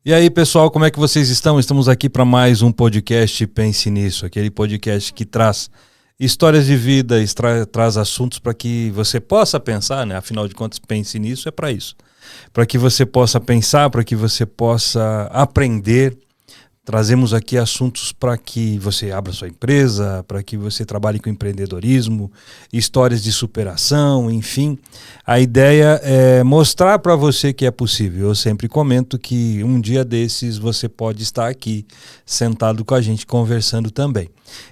E aí, pessoal, como é que vocês estão? Estamos aqui para mais um podcast Pense Nisso, aquele podcast que traz histórias de vida, traz assuntos para que você possa pensar, né? Afinal de contas, Pense Nisso é para isso. Para que você possa pensar, para que você possa aprender. Trazemos aqui assuntos para que você abra sua empresa, para que você trabalhe com empreendedorismo, histórias de superação, enfim. A ideia é mostrar para você que é possível. Eu sempre comento que um dia desses você pode estar aqui sentado com a gente conversando também.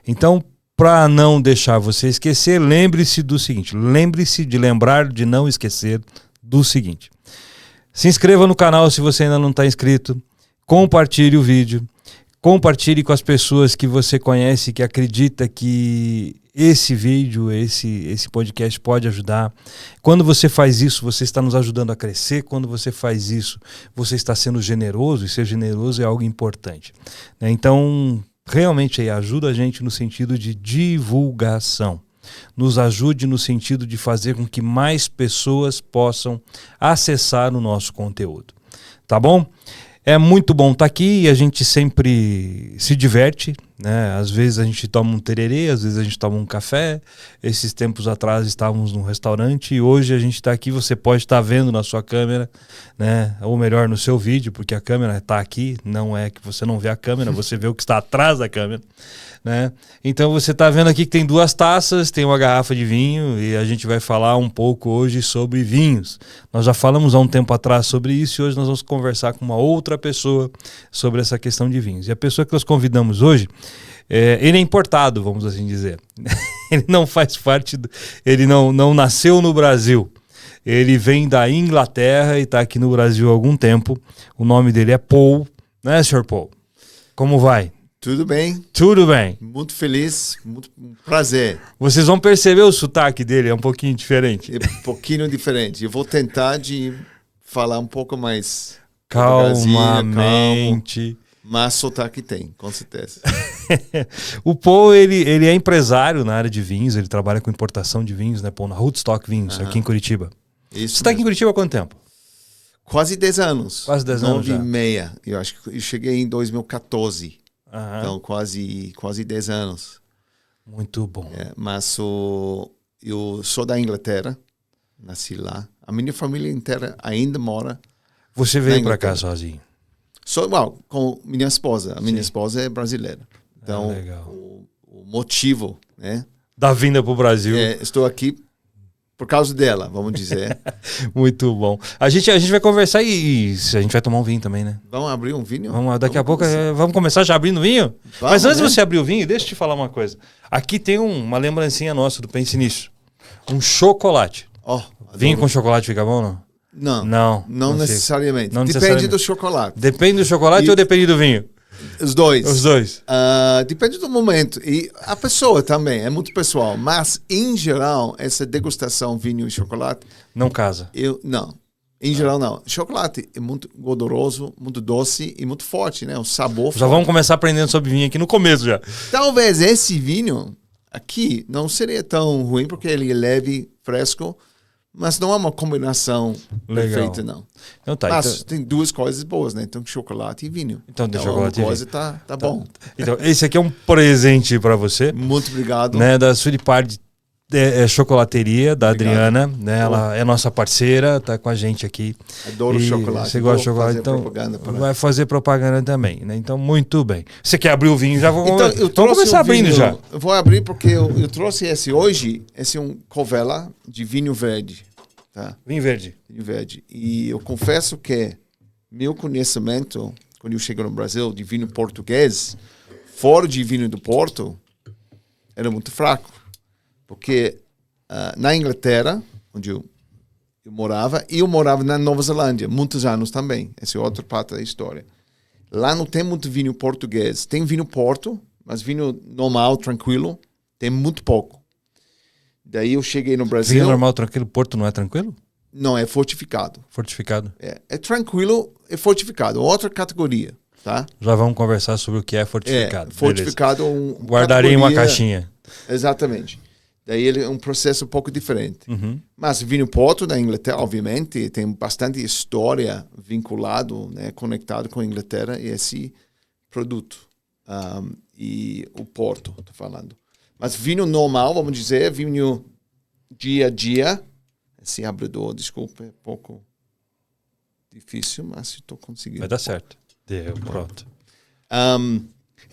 Então, para não deixar você esquecer, lembre-se do seguinte, lembre-se de lembrar de não esquecer do seguinte. Se inscreva no canal se você ainda não está inscrito, compartilhe o vídeo. Compartilhe com as pessoas que você conhece, que acredita que esse vídeo, esse podcast pode ajudar. Quando você faz isso, você está nos ajudando a crescer. Quando você faz isso, você está sendo generoso, e ser generoso é algo importante. Então, realmente ajuda a gente no sentido de divulgação. Nos ajude no sentido de fazer com que mais pessoas possam acessar o nosso conteúdo. Tá bom? É muito bom estar aqui e a gente sempre se diverte, né? Às vezes a gente toma um tererê, às vezes a gente toma um café. Esses tempos atrás estávamos num restaurante e hoje a gente está aqui, você pode estar vendo na sua câmera, né? Ou melhor, no seu vídeo, porque a câmera está aqui, não é que você não vê a câmera, você vê o que está atrás da câmera, né? Então você está vendo aqui que tem 2 taças, tem uma garrafa de vinho e a gente vai falar um pouco hoje sobre vinhos. Nós já falamos há um tempo atrás sobre isso e hoje nós vamos conversar com uma outra pessoa sobre essa questão de vinhos. E a pessoa que nós convidamos hoje, ele é importado, vamos assim dizer. Ele não faz parte, ele não nasceu no Brasil. Ele vem da Inglaterra e está aqui no Brasil há algum tempo. O nome dele é Paul, né, Sr. Paul? Como vai? Tudo bem. Tudo bem. Muito feliz, muito prazer. Vocês vão perceber o sotaque dele, é um pouquinho diferente. É um pouquinho diferente. Eu vou tentar de falar um pouco mais calmamente. Mas sotaque tem, com certeza. O Paul, ele é empresário na área de vinhos, ele trabalha com importação de vinhos, né, Paul, na Rootstock Vinhos, aqui em Curitiba. Isso Você está aqui em Curitiba há quanto tempo? Quase 10 anos. Quase 10 anos 9 e meia. Eu acho que eu cheguei em 2014. Então, quase 10 anos. Muito bom. Mas eu sou da Inglaterra, nasci lá. A minha família inteira ainda mora. Você veio para cá sozinho? Com minha esposa. A minha esposa é brasileira. Então, o motivo, né, da vinda para o Brasil. Estou aqui por causa dela, vamos dizer. Muito bom. A gente vai conversar e a gente vai tomar um vinho também, né? Vamos abrir um vinho? Daqui a pouco vamos começar já abrindo vinho? Mas antes de você abrir o vinho, deixa eu te falar uma coisa. Aqui tem uma lembrancinha nossa do Pense Nisso. Um chocolate. Vinho com chocolate fica bom, não? Não necessariamente. Depende do chocolate. Depende do chocolate ou depende do vinho? Os dois. Depende do momento. E a pessoa também, é muito pessoal. Mas, em geral, essa degustação vinho e chocolate... Não casa. Não. Em geral, não. Chocolate é muito gorduroso, muito doce e muito forte, né? Um sabor forte. Já vamos começar aprendendo sobre vinho aqui no começo já. Talvez esse vinho aqui não seria tão ruim, porque ele é leve, fresco, mas não é uma combinação perfeita, não. Então, mas tem 2 coisas boas, né? Então, chocolate e vinho. Então, tem chocolate e vinho. Coisa tá bom. Então, esse aqui é um presente para você. Muito obrigado. Né, da Suripard Chocolateria, da Adriana. Né, ela é nossa parceira, tá com a gente aqui. Adoro chocolate. Você gosta de chocolate, então vai fazer propaganda também. Né? Então, muito bem. Você quer abrir o vinho? Já vamos começar abrindo já. Eu vou abrir porque eu trouxe esse hoje. Esse é um Covela de vinho verde. Tá? Vinho verde. Vinho verde. E eu confesso que meu conhecimento, quando eu cheguei no Brasil, de vinho português, fora de vinho do Porto, era muito fraco. Porque na Inglaterra, onde eu morava, e eu morava na Nova Zelândia, muitos anos também. Essa é outra parte da história. Lá não tem muito vinho português. Tem vinho Porto, mas vinho normal, tranquilo, tem muito pouco. Daí eu cheguei no Brasil... Vinho normal, tranquilo, Porto não é tranquilo? Não, é fortificado. Fortificado. É tranquilo, é fortificado. Outra categoria, tá? Já vamos conversar sobre o que é fortificado. Fortificado guardarei uma caixinha. Exatamente. Daí ele é um processo um pouco diferente. Mas vinho Porto da Inglaterra, obviamente, tem bastante história vinculado, né, conectado com a Inglaterra e esse produto. E o Porto, estou falando. Mas vinho normal, vamos dizer, vinho dia a dia. Esse abridor, desculpa, é um pouco difícil, mas estou conseguindo. Vai dar certo. Deu, pronto.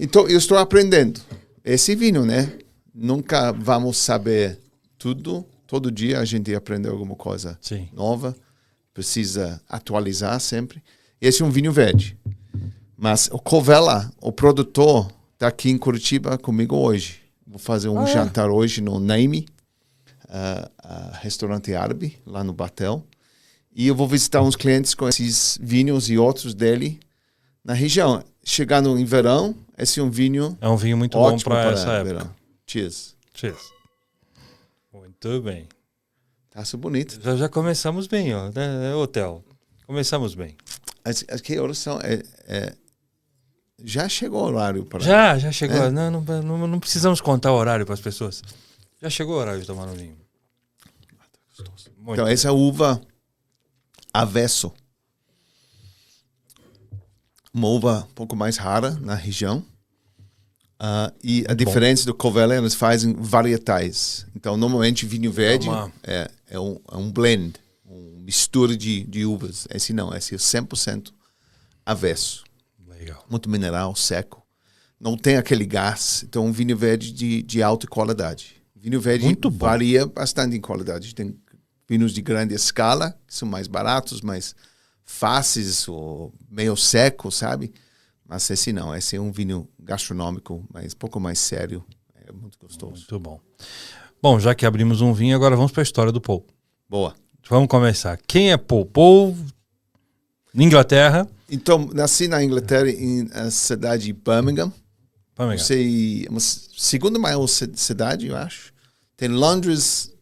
Então, eu estou aprendendo. Esse vinho, né? Nunca vamos saber tudo. Todo dia a gente aprende alguma coisa nova. Precisa atualizar sempre. Esse é um vinho verde. Mas o Covella, o produtor, está aqui em Curitiba comigo hoje. Vou fazer um jantar hoje no Naime, restaurante árabe, lá no Batel. E eu vou visitar uns clientes com esses vinhos e outros dele na região. Chegando em verão, esse é um vinho... É um vinho muito bom para essa época. Verão. Cheers. Muito bem. Taça bonita. Já começamos bem, ó, né, hotel. Começamos bem. Que horas são? Já chegou o horário para... Já chegou. Não precisamos contar o horário para as pessoas. Já chegou o horário de tomar um vinho. Então, essa é a uva Avesso. Uma uva um pouco mais rara na região. E a diferença do Covella, eles fazem varietais. Então, normalmente, vinho verde é um blend, uma mistura de uvas. Esse não, esse é 100% Avesso. Legal. Muito mineral, seco. Não tem aquele gás. Então, um vinho verde de alta qualidade. Vinho verde varia bastante em qualidade. Tem vinhos de grande escala, que são mais baratos, mais fáceis ou meio secos, sabe? Mas esse não, esse é um vinho gastronômico, mas um pouco mais sério. É muito gostoso. Muito bom. Bom, já que abrimos um vinho, agora vamos para a história do Paul. Boa. Vamos começar. Quem é Paul? Paul, na Inglaterra. Então, nasci na Inglaterra, na cidade de Birmingham. Não sei, uma segunda maior cidade, eu acho. Tem Londres,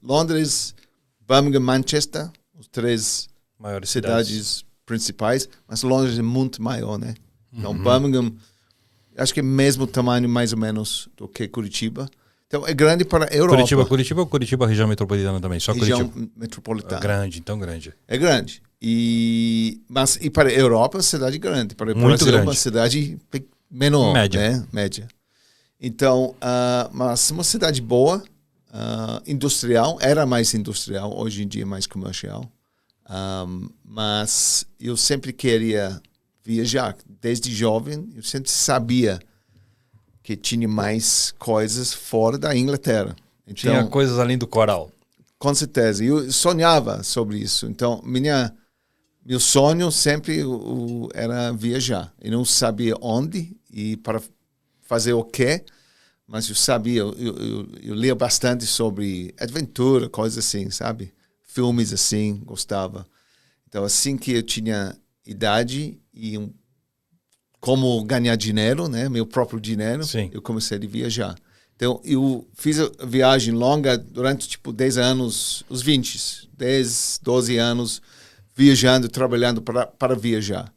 Birmingham, Manchester, os três maiores cidades principais, mas Londres é muito maior, né? Então, Birmingham, acho que é o mesmo tamanho, mais ou menos, do que Curitiba. Então, é grande para a Europa. Curitiba ou Curitiba, região metropolitana também? Só região Curitiba? Metropolitana. É grande, então grande. É grande. E para a Europa, é uma cidade grande. Para o muito Brasil, grande. É uma cidade menor. Média. Né? Média. Então, mas uma cidade boa, industrial. Era mais industrial, hoje em dia é mais comercial. Mas eu sempre queria viajar. Desde jovem, eu sempre sabia que tinha mais coisas fora da Inglaterra. Então, tinha coisas além do coral. Com certeza. Eu sonhava sobre isso. Então, meu sonho sempre era viajar. Eu não sabia onde e para fazer o quê, mas eu sabia. Eu lia bastante sobre aventura, coisas assim, sabe? Filmes assim, gostava. Então, assim que eu tinha idade e como ganhar dinheiro, né? Meu próprio dinheiro, eu comecei a viajar. Então, eu fiz a viagem longa durante, 10 anos, os 20, 10, 12 anos, viajando, trabalhando para viajar.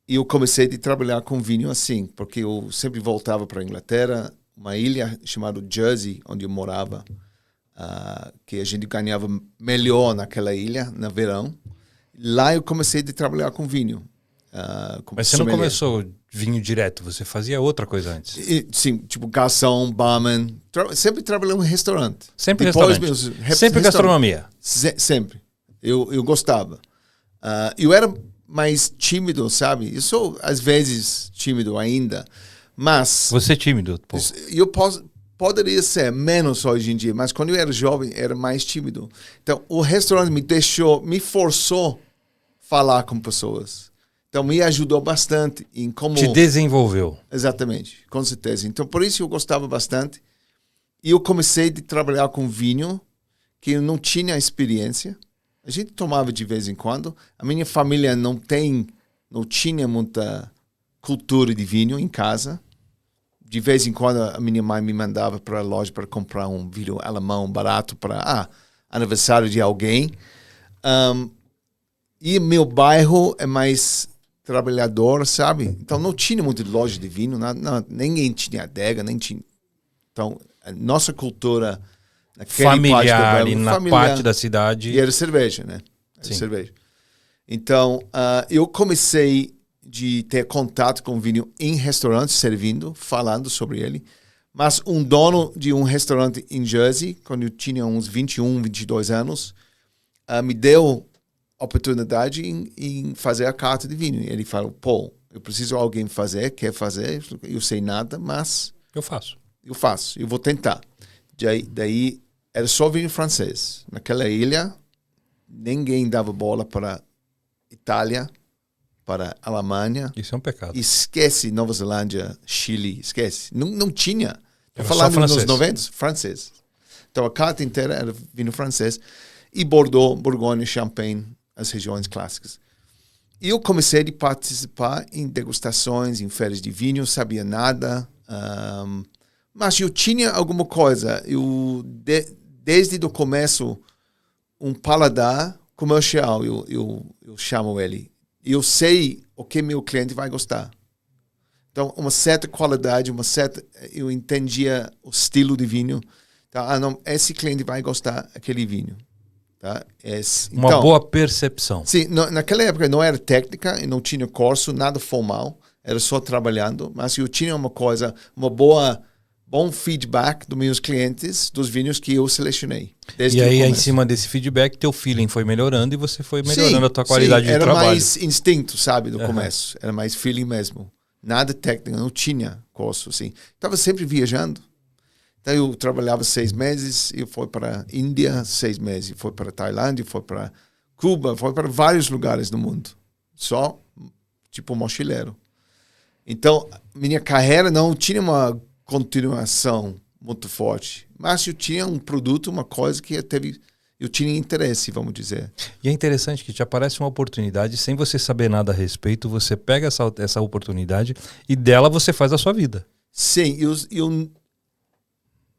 E eu comecei a trabalhar com vinho assim, porque eu sempre voltava para a Inglaterra, uma ilha chamada Jersey, onde eu morava, que a gente ganhava melhor naquela ilha, no verão. Lá eu comecei a trabalhar com vinho. Mas você não começou vinho direto, você fazia outra coisa antes? Sim, tipo garçom, barman. Sempre trabalhei em restaurante. Sempre restaurante. Sempre gastronomia. Sempre. Eu gostava. Eu era mais tímido, sabe? Eu sou, às vezes, tímido ainda, mas... Você é tímido, pô. Eu poderia ser menos hoje em dia, mas quando eu era jovem, era mais tímido. Então, o restaurante me forçou a falar com pessoas. Então, me ajudou bastante em como... Te desenvolveu. Exatamente, com certeza. Então, por isso eu gostava bastante. E eu comecei a trabalhar com vinho, que eu não tinha experiência. A gente tomava de vez em quando. A minha família não tinha muita cultura de vinho em casa. De vez em quando, a minha mãe me mandava para a loja para comprar um vinho alemão barato para aniversário de alguém. E meu bairro é mais trabalhador, sabe? Então não tinha muita loja de vinho, ninguém tinha adega, nem tinha. Então a nossa cultura familiar e na parte da cidade. E era cerveja, né? Era cerveja. Então, eu comecei de ter contato com vinho em restaurantes, servindo, falando sobre ele. Mas um dono de um restaurante em Jersey, quando eu tinha uns 21, 22 anos, me deu oportunidade em fazer a carta de vinho. Ele falou, pô, eu preciso de alguém quer fazer, eu sei nada, mas... Eu faço, eu vou tentar. Daí era só vinho francês. Naquela ilha, ninguém dava bola para Itália, para Alemanha. Isso é um pecado. Esquece Nova Zelândia, Chile, esquece. Não tinha. Era falando só francês. nos 90, francês. Então a carta inteira era vinho francês. E Bordeaux, Borgonha, Champagne, as regiões clássicas. E eu comecei a participar em degustações, em feiras de vinho, sabia nada. Mas eu tinha alguma coisa. Desde o começo, um paladar comercial, eu chamo ele. Eu sei o que meu cliente vai gostar. Então, uma certa qualidade, eu entendia o estilo de vinho. Tá? Não, esse cliente vai gostar daquele vinho. Tá? Uma boa percepção. Sim, naquela época não era técnica, eu não tinha curso, nada formal, era só trabalhando, mas eu tinha bom feedback dos meus clientes, dos vinhos que eu selecionei. E aí, em cima desse feedback, teu feeling foi melhorando e você foi melhorando a tua qualidade de trabalho. Era mais instinto, sabe, no começo. Era mais feeling mesmo. Nada técnico, não tinha curso, assim. Estava sempre viajando. Então, eu trabalhava 6 meses, eu fui para a Índia 6 meses, fui para a Tailândia, fui para Cuba, fui para vários lugares do mundo. Só, tipo, mochileiro. Então, minha carreira não tinha uma continuação muito forte, mas eu tinha um produto, uma coisa que eu tinha interesse, vamos dizer. E é interessante que te aparece uma oportunidade, sem você saber nada a respeito, você pega essa oportunidade e dela você faz a sua vida. Sim,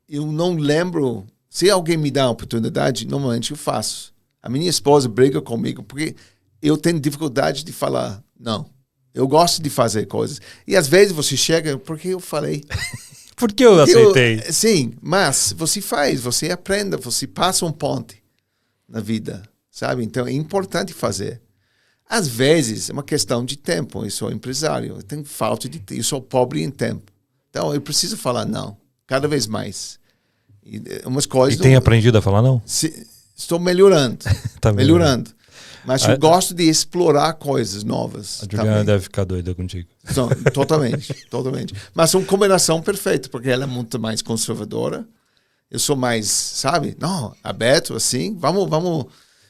eu não lembro. Se alguém me dá uma oportunidade, normalmente eu faço. A minha esposa briga comigo porque eu tenho dificuldade de falar não. Eu gosto de fazer coisas. E às vezes você chega, porque eu falei. Porque eu aceitei. Sim, mas você faz, você aprende, você passa um ponte na vida, sabe? Então é importante fazer. Às vezes é uma questão de tempo. Eu sou empresário, eu tenho falta de tempo, eu sou pobre em tempo. Então eu preciso falar não, cada vez mais. E umas coisas. E tem aprendido a falar não? Estou melhorando, Tá melhorando. Mas eu gosto de explorar coisas novas. A Juliana deve ficar doida contigo. Então, totalmente. Mas é uma combinação perfeita, porque ela é muito mais conservadora. Eu sou mais, sabe? Não, aberto, assim. Vamos.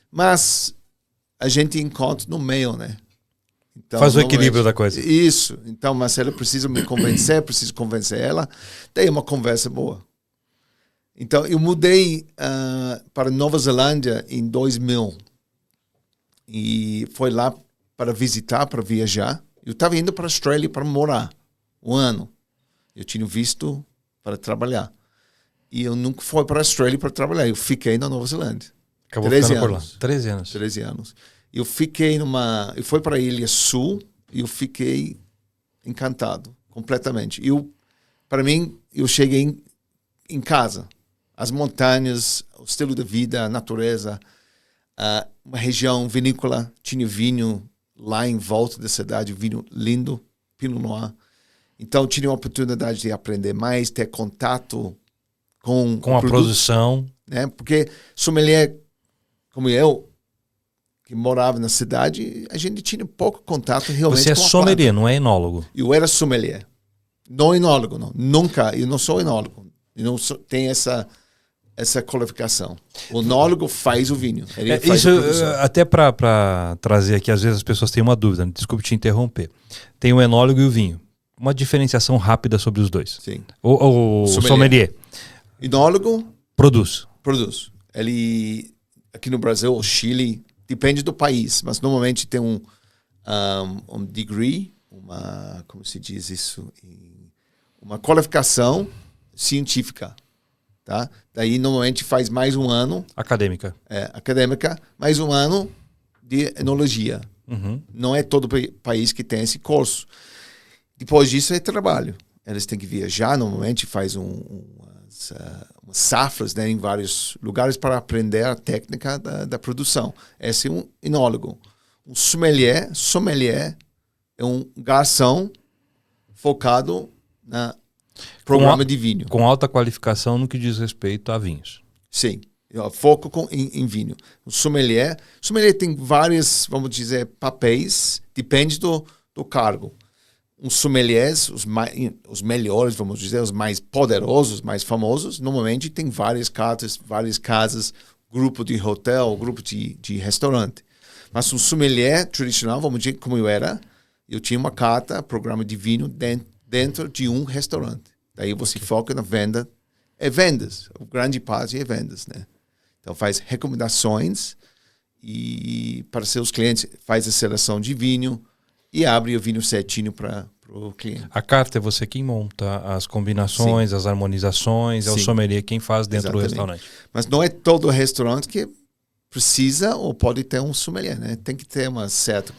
Mas a gente encontra no meio, né? Então, faz o equilíbrio da coisa. Isso. Então, mas ela precisa me convencer, preciso convencer ela. Daí uma conversa boa. Então, eu mudei para Nova Zelândia em 2000. E foi lá para visitar, para viajar. Eu estava indo para a Austrália para morar 1 ano. Eu tinha visto para trabalhar. E eu nunca fui para a Austrália para trabalhar. Eu fiquei na Nova Zelândia. Acabou ficando por lá. 13 anos. 13 anos. Eu fiquei eu fui para a Ilha Sul e eu fiquei encantado, completamente. Para mim, eu cheguei em casa. As montanhas, o estilo de vida, a natureza, uma região vinícola, tinha vinho lá em volta da cidade, vinho lindo, Pinot Noir. Então, tinha a oportunidade de aprender mais, ter contato com a produção. Né? Porque sommelier, como eu, que morava na cidade, a gente tinha pouco contato realmente com a Você é sommelier, não é enólogo? Eu era sommelier. Não enólogo, não. Nunca. Eu não sou enólogo. Eu não tenho essa qualificação. O enólogo faz o vinho. Ele faz isso, a produção. até para trazer aqui, às vezes as pessoas têm uma dúvida, desculpe te interromper. Tem o enólogo e o vinho. Uma diferenciação rápida sobre os dois. Sim. O sommelier. Enólogo produz. Ele, aqui no Brasil, ou Chile, depende do país, mas normalmente tem um degree, como se diz isso? Uma qualificação científica. Tá? Daí, normalmente, faz mais 1 ano. Acadêmica. Acadêmica, mais 1 ano de enologia. Uhum. Não é todo país que tem esse curso. Depois disso, é trabalho. eles têm que viajar, normalmente faz umas safras, né, em vários lugares para aprender a técnica da produção. Esse é um enólogo. Um sommelier é um garçom focado na programa de vinho. Com alta qualificação no que diz respeito a vinhos. Sim, foco em vinho. O sommelier tem vários, vamos dizer, papéis, depende do cargo. Os sommeliers, os melhores, vamos dizer, os mais poderosos, mais famosos, normalmente tem várias casas, grupo de hotel, grupo de restaurante. Mas um sommelier tradicional, vamos dizer, como eu tinha uma carta, programa de vinho dentro de um restaurante. Daí você foca na venda, vendas. A grande parte é vendas, né? Então faz recomendações e para seus clientes faz a seleção de vinho e abre o vinho certinho para o cliente. A carta é você quem monta as combinações, Sim. as harmonizações, é o sommelier quem faz dentro Exatamente. Do restaurante. Mas não é todo restaurante que precisa ou pode ter um sommelier, né? Tem que ter um certo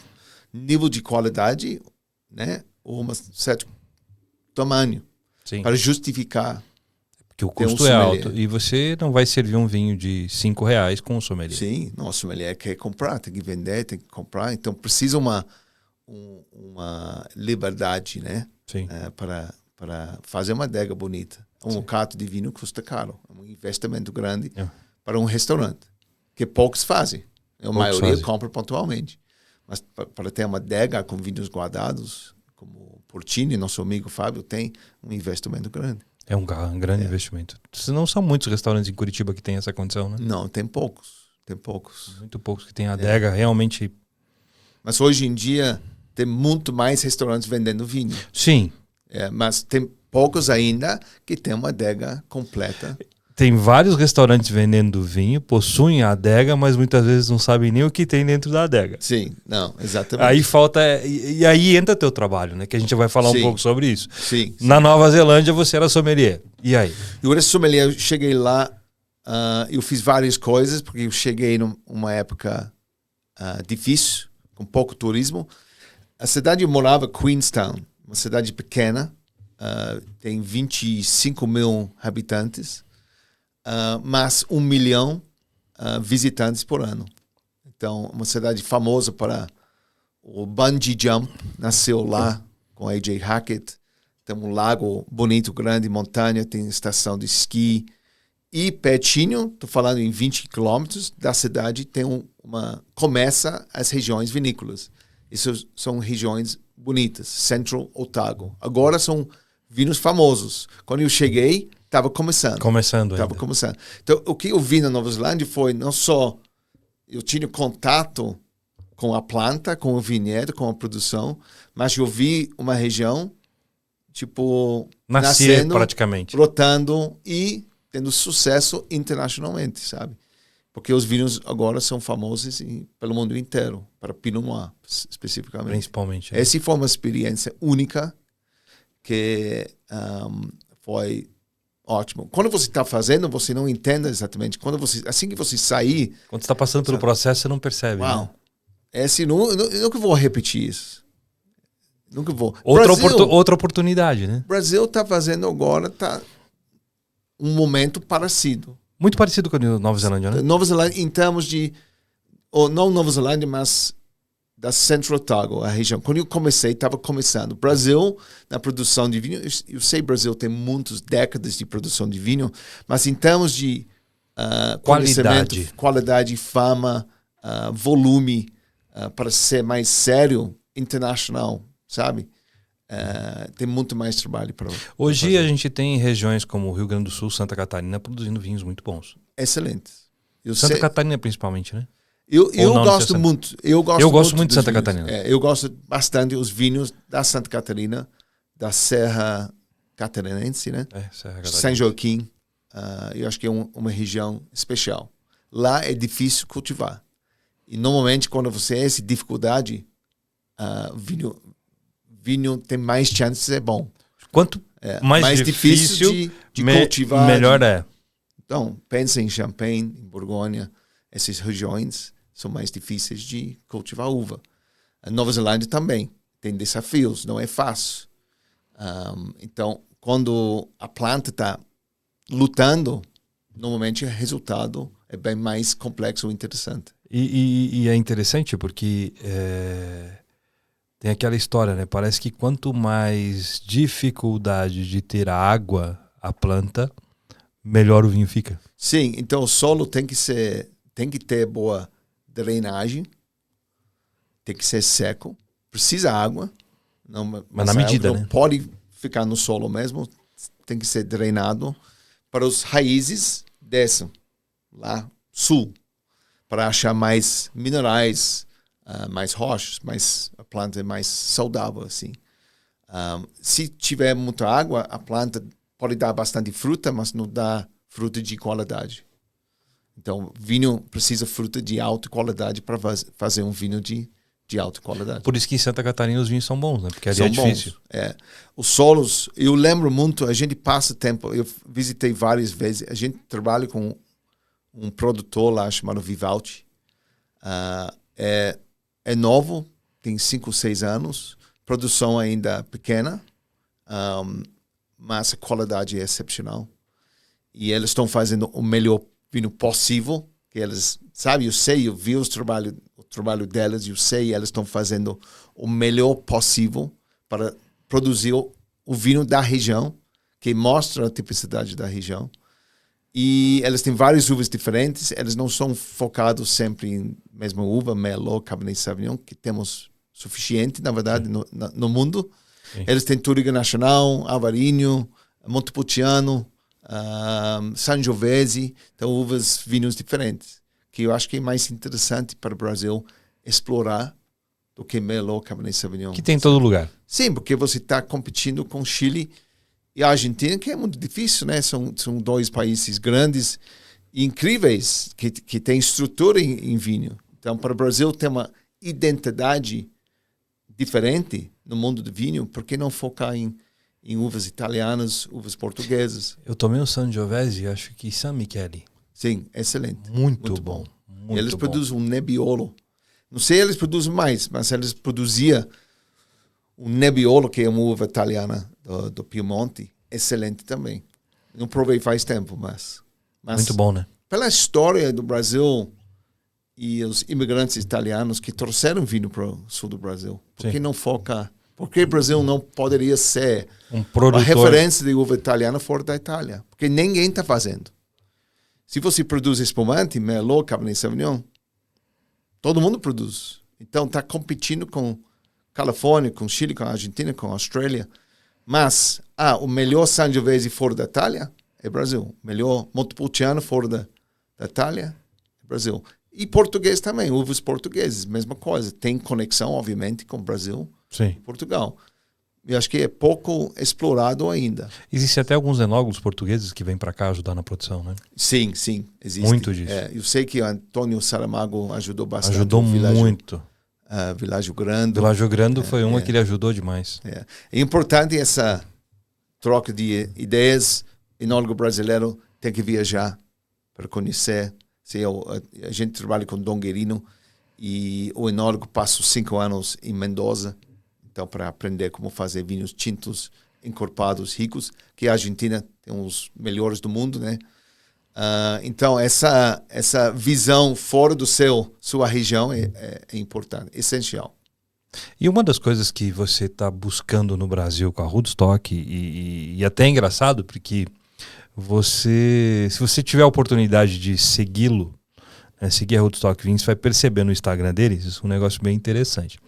nível de qualidade, né? Ou um certo tamanho Sim. para justificar. Porque o custo é alto e você não vai servir um vinho de R$5 com o sommelier. Sim, o sommelier quer comprar, tem que vender, tem que comprar. Então precisa uma liberdade, né? Sim. Para fazer uma adega bonita. Carta de vinho custa caro. É um investimento grande para um restaurante, que poucos fazem. A maioria compra pontualmente. Mas para ter uma adega com vinhos guardados, como Portini, nosso amigo Fábio, tem um investimento grande. É um grande investimento. Não são muitos restaurantes em Curitiba que têm essa condição, né? Não, tem poucos. Tem poucos. Muito poucos que têm adega realmente. Mas hoje em dia tem muito mais restaurantes vendendo vinho. Sim. Mas tem poucos ainda que tem uma adega completa. Tem vários restaurantes vendendo vinho, possuem a adega, mas muitas vezes não sabem nem o que tem dentro da adega. Sim, não, exatamente. Aí falta... E aí entra teu trabalho, né? Que a gente vai falar um pouco sobre isso. Sim. Na Nova Zelândia você era sommelier. E aí? Eu era sommelier, eu cheguei lá, eu fiz várias coisas, porque eu cheguei numa época difícil, com pouco turismo. A cidade eu morava, Queenstown, uma cidade pequena, tem 25 mil habitantes, mas 1 milhão visitantes por ano. Então, uma cidade famosa para o bungee jump, nasceu lá com A.J. Hackett. Tem um lago bonito, grande, montanha, tem estação de esqui. E pertinho, estou falando em 20 quilômetros da cidade, tem começa as regiões vinícolas. Essas são regiões bonitas, Central Otago. Agora são vinhos famosos. Quando eu cheguei, estava começando. Estava começando. Então, o que eu vi na Nova Zelândia foi não só eu tinha contato com a planta, com o vinhedo, com a produção, mas eu vi uma região tipo nascendo, praticamente, brotando e tendo sucesso internacionalmente, sabe? Porque os vinhos agora são famosos pelo mundo inteiro, para Pinot Noir, especificamente. Principalmente. Né? Essa foi uma experiência única que foi ótimo. Quando você está fazendo, você não entende exatamente. Assim que você sair... Quando você está passando pelo processo, você não percebe. Uau! Né? Eu nunca vou repetir isso. Nunca vou. Outra oportunidade, né? O Brasil está fazendo agora um momento parecido. Muito parecido com a Nova Zelândia, né? Nova Zelândia, em termos de... não Nova Zelândia, mas da Central Otago, a região. Quando eu comecei, estava começando. Brasil, na produção de vinho, eu sei que o Brasil tem muitas décadas de produção de vinho, mas em termos de qualidade, fama, volume, para ser mais sério, internacional, sabe? Tem muito mais trabalho para Hoje a gente tem regiões como o Rio Grande do Sul, Santa Catarina, produzindo vinhos muito bons. Excelentes. Santa Catarina principalmente, né? Eu gosto muito. Eu gosto muito de Santa Catarina. Eu gosto bastante dos vinhos da Santa Catarina, da Serra Catarinense, né? Serra Catarina. São Joaquim. Eu acho que é uma região especial. Lá é difícil cultivar. E normalmente quando você tem essa dificuldade, vinho tem mais chances de ser bom. Quanto mais difícil de cultivar, melhor é. Então, pensa em Champagne, em Borgonha, essas regiões são mais difíceis de cultivar uva. A Nova Zelândia também tem desafios, não é fácil. Então, quando a planta está lutando, normalmente o resultado é bem mais complexo e interessante. E é interessante porque tem aquela história, né? Parece que quanto mais dificuldade de ter água a planta, melhor o vinho fica. Sim, então o solo tem que ter boa drenagem, tem que ser seco, precisa água, mas na medida, não né? pode ficar no solo mesmo, tem que ser drenado para as raízes desçam lá sul, para achar mais minerais, mais rochas, a planta é mais saudável assim. Se tiver muita água, a planta pode dar bastante fruta, mas não dá fruta de qualidade. Então, vinho precisa fruta de alta qualidade para fazer um vinho de alta qualidade. Por isso que em Santa Catarina os vinhos são bons, né? Porque ali são é difícil. Bons. Os solos, eu lembro muito, a gente passa tempo, eu visitei várias vezes, a gente trabalha com um produtor lá chamado Vivaldi. É novo, tem 5 ou 6 anos, produção ainda pequena, mas a qualidade é excepcional. E eles estão fazendo o melhor vinho possível, que eles, sabe, eu vi o trabalho deles, eu sei, eles estão fazendo o melhor possível para produzir o vinho da região, que mostra a tipicidade da região. E eles têm várias uvas diferentes, eles não são focados sempre em mesma uva, Merlot, Cabernet Sauvignon, que temos suficiente, na verdade, no mundo. Sim. Eles têm Touriga Nacional, Alvarinho, Montepulciano, Sangiovese, então uvas, vinhos diferentes, que eu acho que é mais interessante para o Brasil explorar do que Merlot, Cabernet Sauvignon. Que tem em todo lugar. Sim, porque você está competindo com Chile e a Argentina, que é muito difícil, né? São 2 países grandes e incríveis, que têm estrutura em vinho. Então, para o Brasil ter uma identidade diferente no mundo do vinho, por que não focar em uvas italianas, uvas portuguesas? Eu tomei um Sangiovese, acho que San Michele. Sim, excelente. Muito bom. Eles produzem um Nebbiolo. Não sei se eles produzem mais, mas eles produziam um Nebbiolo, que é uma uva italiana do Piemonte, excelente também. Não provei faz tempo, mas muito bom, né? Pela história do Brasil e os imigrantes italianos que trouxeram vinho para o sul do Brasil, por que não focar? Por que o Brasil não poderia ser uma referência de uva italiana fora da Itália? Porque ninguém está fazendo. Se você produz espumante, Merlot, Cabernet Sauvignon, todo mundo produz. Então está competindo com Califórnia, com Chile, com Argentina, com Austrália. Mas o melhor Sangiovese fora da Itália é Brasil. O melhor Montepulciano fora da Itália é Brasil. E português também, uvas portugueses, mesma coisa. Tem conexão, obviamente, com o Brasil. Sim. Portugal. Eu acho que é pouco explorado ainda. Existem até alguns enólogos portugueses que vêm para cá ajudar na produção, né? Sim, existe. Muito disso. Eu sei que o Antônio Saramago ajudou bastante. Ajudou muito. Világio Grande. Világio Grande foi uma que ele ajudou demais. É importante essa troca de ideias. Enólogo brasileiro tem que viajar para conhecer. A gente trabalha com Dom Guerino e o enólogo passa 5 anos em Mendoza. Então, para aprender como fazer vinhos tintos, encorpados, ricos, que a Argentina tem os melhores do mundo, né? Então, essa visão fora do sua região é importante, essencial. E uma das coisas que você está buscando no Brasil com a Rootstock, e até é engraçado, porque se você tiver a oportunidade de segui-lo, seguir a Rootstock Vinhos, você vai perceber no Instagram deles, isso é um negócio bem interessante.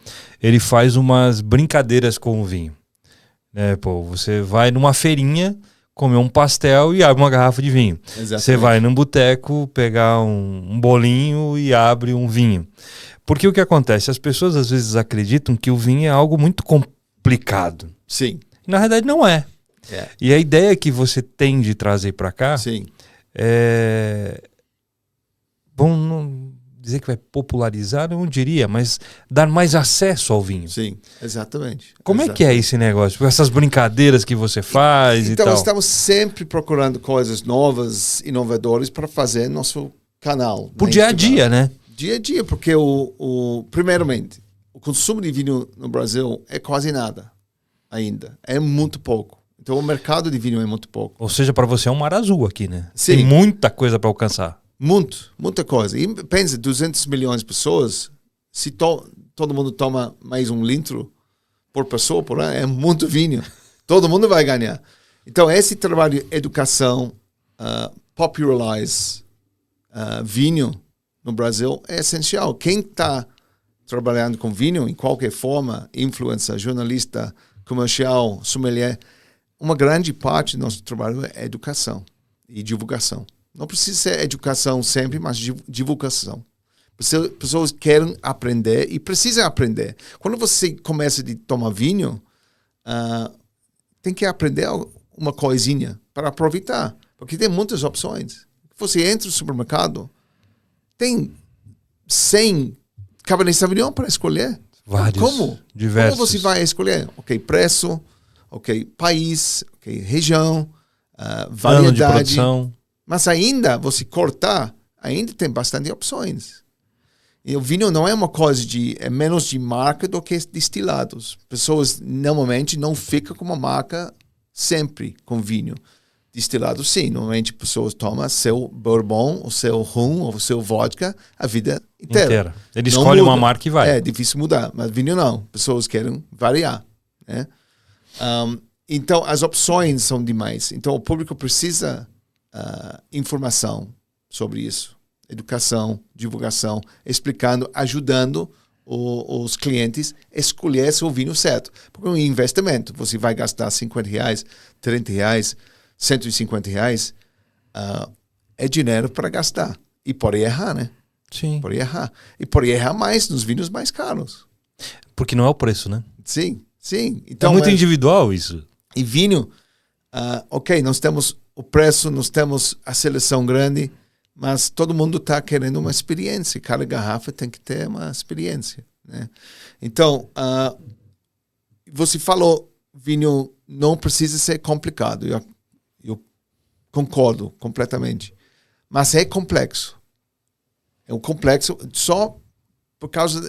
Ele faz umas brincadeiras com o vinho. Você vai numa feirinha comer um pastel e abre uma garrafa de vinho. Exatamente. Você vai num boteco pegar um bolinho e abre um vinho. Porque o que acontece? As pessoas às vezes acreditam que o vinho é algo muito complicado. Sim. Na verdade não é. E a ideia que você tem de trazer para cá Sim. Bom, não dizer que vai popularizar, eu não diria, mas dar mais acesso ao vinho. Sim, exatamente. Como é que é esse negócio? Essas brincadeiras que você faz e tal? Então, estamos sempre procurando coisas novas, inovadoras para fazer nosso canal. Por dia a dia, né? Dia a dia, porque primeiramente, o consumo de vinho no Brasil é quase nada. ainda. É muito pouco. Então o mercado de vinho é muito pouco. Ou seja, para você é um mar azul aqui, né? Sim. Tem muita coisa para alcançar. Muita coisa. E pensa, 200 milhões de pessoas, se todo mundo toma mais 1 litro por pessoa por ano, é muito vinho. Todo mundo vai ganhar. Então esse trabalho de educação, popularize vinho no Brasil é essencial. Quem está trabalhando com vinho, em qualquer forma, influencer, jornalista, comercial, sommelier, uma grande parte do nosso trabalho é educação e divulgação. Não precisa ser educação sempre, mas divulgação. Pessoas querem aprender e precisam aprender. Quando você começa a tomar vinho, tem que aprender uma coisinha para aproveitar, porque tem muitas opções. Você entra no supermercado, tem 100 Cabernet Sauvignon para escolher. Vários. Como? Diversos. Como você vai escolher? Ok, preço, ok, país, ok, região, variedade. Ano de produção. Mas ainda, você cortar, ainda tem bastante opções. E o vinho não é uma coisa é menos de marca do que destilados. Pessoas normalmente não ficam com uma marca sempre com vinho. Destilado, sim. Normalmente pessoas tomam seu bourbon, o seu rum, ou o seu vodka a vida inteira. Ele escolhe uma marca e vai. É difícil mudar, mas vinho não. Pessoas querem variar, né? Então, as opções são demais. Então, o público precisa informação sobre isso. Educação, divulgação, explicando, ajudando os clientes a escolher seu vinho certo. Porque é um investimento. Você vai gastar R$50, R$30, R$150, é dinheiro para gastar. E pode errar, né? Sim. Pode errar. E pode errar mais nos vinhos mais caros. Porque não é o preço, né? Sim, sim. Então, é muito individual isso. E vinho, ok, nós temos o preço, nós temos a seleção grande, mas todo mundo está querendo uma experiência. Cada garrafa tem que ter uma experiência, né? Então, você falou, vinho não precisa ser complicado. Eu concordo completamente. Mas é complexo. É um complexo só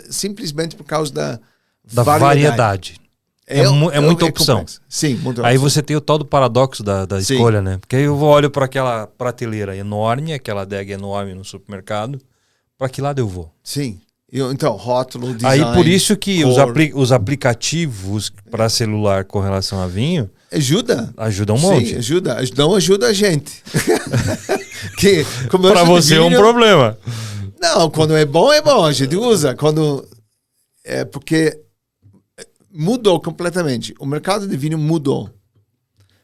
simplesmente por causa da variedade. É muita opção. Complexo. Sim, muita opção. Aí você tem o tal do paradoxo da escolha, né? Porque aí eu olho para aquela prateleira enorme, aquela adega enorme no supermercado, para que lado eu vou? Sim. Então, rótulo, design, aí por isso que cor. os aplicativos para celular com relação a vinho ajuda um monte. Sim, ajuda a gente. Para você vinho, é um problema. Não, quando é bom, a gente usa. Porque mudou completamente. O mercado de vinho mudou.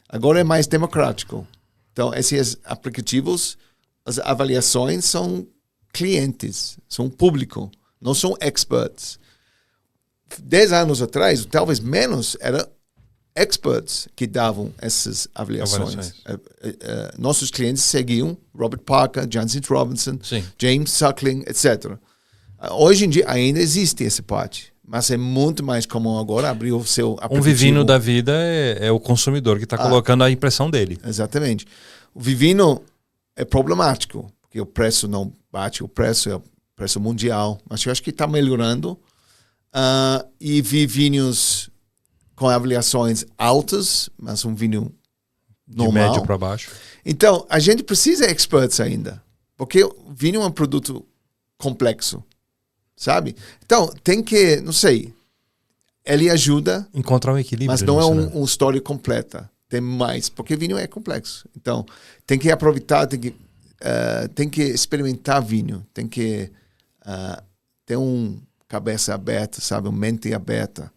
Agora é mais democrático. Então, esses aplicativos, as avaliações são clientes, são público, não são experts. 10 anos atrás, talvez menos, era experts que davam essas avaliações. Nossos clientes seguiam Robert Parker, Jancis Robinson, Sim. James Suckling, etc. Hoje em dia ainda existe essa parte. Mas é muito mais comum agora abrir o seu aplicativo. Um Vivino da vida é o consumidor que está colocando a impressão dele. Exatamente. O Vivino é problemático, porque o preço não bate, o preço é o preço mundial. Mas eu acho que está melhorando. E vi vinhos com avaliações altas, mas um vinho normal. De médio para baixo. Então, a gente precisa de experts ainda. Porque o vinho é um produto complexo. Sabe? Então, tem que, não sei, ele ajuda... Encontrar um equilíbrio. Mas não nisso, é uma história completa. Tem mais, porque vinho é complexo. Então, tem que aproveitar, tem que experimentar vinho. Tem que ter uma cabeça aberta, sabe? Uma mente aberta.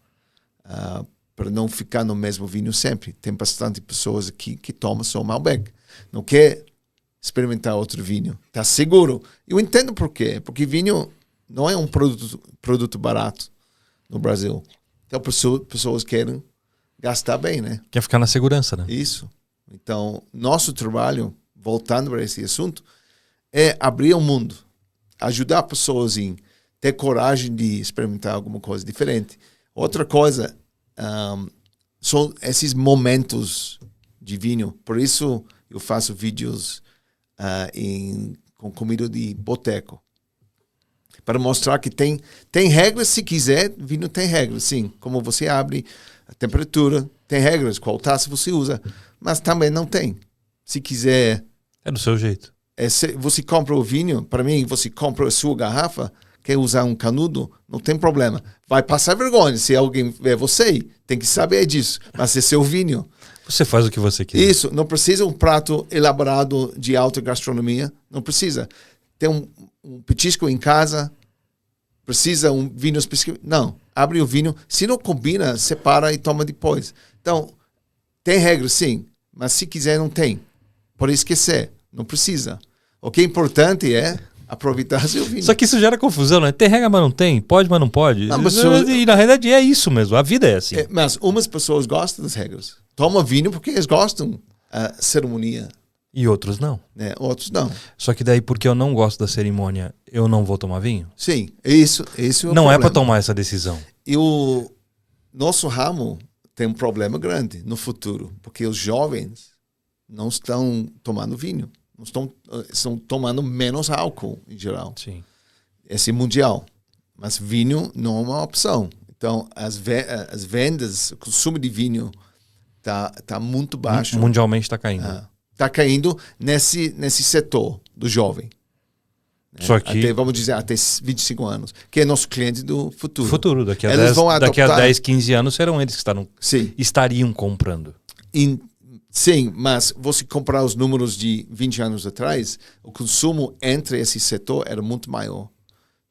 Para não ficar no mesmo vinho sempre. Tem bastante pessoas aqui que tomam só Malbec. Não quer experimentar outro vinho. Está seguro. Eu entendo por quê. Porque vinho... não é um produto barato no Brasil. Então, pessoas querem gastar bem, né? Quer ficar na segurança, né? Isso. Então, nosso trabalho, voltando para esse assunto, é abrir o mundo. Ajudar pessoas em ter coragem de experimentar alguma coisa diferente. Outra coisa, são esses momentos de vinho. Por isso, eu faço vídeos com comida de boteco. Para mostrar que tem regras, se quiser, vinho tem regras, sim. Como você abre, a temperatura, Tem regras, qual taça você usa. Mas também não tem. Se quiser... É do seu jeito. Você compra o vinho, para mim, você compra a sua garrafa, quer usar um canudo, não tem problema. Vai passar vergonha se alguém ver você, tem que saber disso. Mas é seu vinho. Você faz o que você quiser. Isso, não precisa um prato elaborado de alta gastronomia, não precisa. Tem um petisco em casa, precisa um vinho específico. Não, abre o vinho, se não combina, separa e toma depois. Então, tem regras sim, mas se quiser não tem. Pode esquecer, não precisa. O que é importante é aproveitar seu vinho. Só que isso gera confusão, né? Tem regra, mas não tem. Pode, mas não pode. Não, mas e na realidade é isso mesmo. A vida é assim. Mas umas pessoas gostam das regras. Toma vinho porque eles gostam da cerimônia. E outros não. Né? Outros não. Só que daí, porque eu não gosto da cerimônia, eu não vou tomar vinho? Sim, isso é o não problema. É para tomar essa decisão. E o nosso ramo tem um problema grande no futuro, porque os jovens não estão tomando vinho. Estão tomando menos álcool, em geral. Sim. Esse é mundial. Mas vinho não é uma opção. Então, as vendas, o consumo de vinho tá muito baixo. Mundialmente está caindo. Está caindo nesse setor do jovem. Só que... Até, vamos dizer, até 25 anos. Que é nosso cliente do futuro. Futuro. Daqui a, eles 10, vão adoptar... daqui a 10, 15 anos serão eles que estariam comprando. Sim, mas você comparar os números de 20 anos atrás, o consumo entre esse setor era muito maior.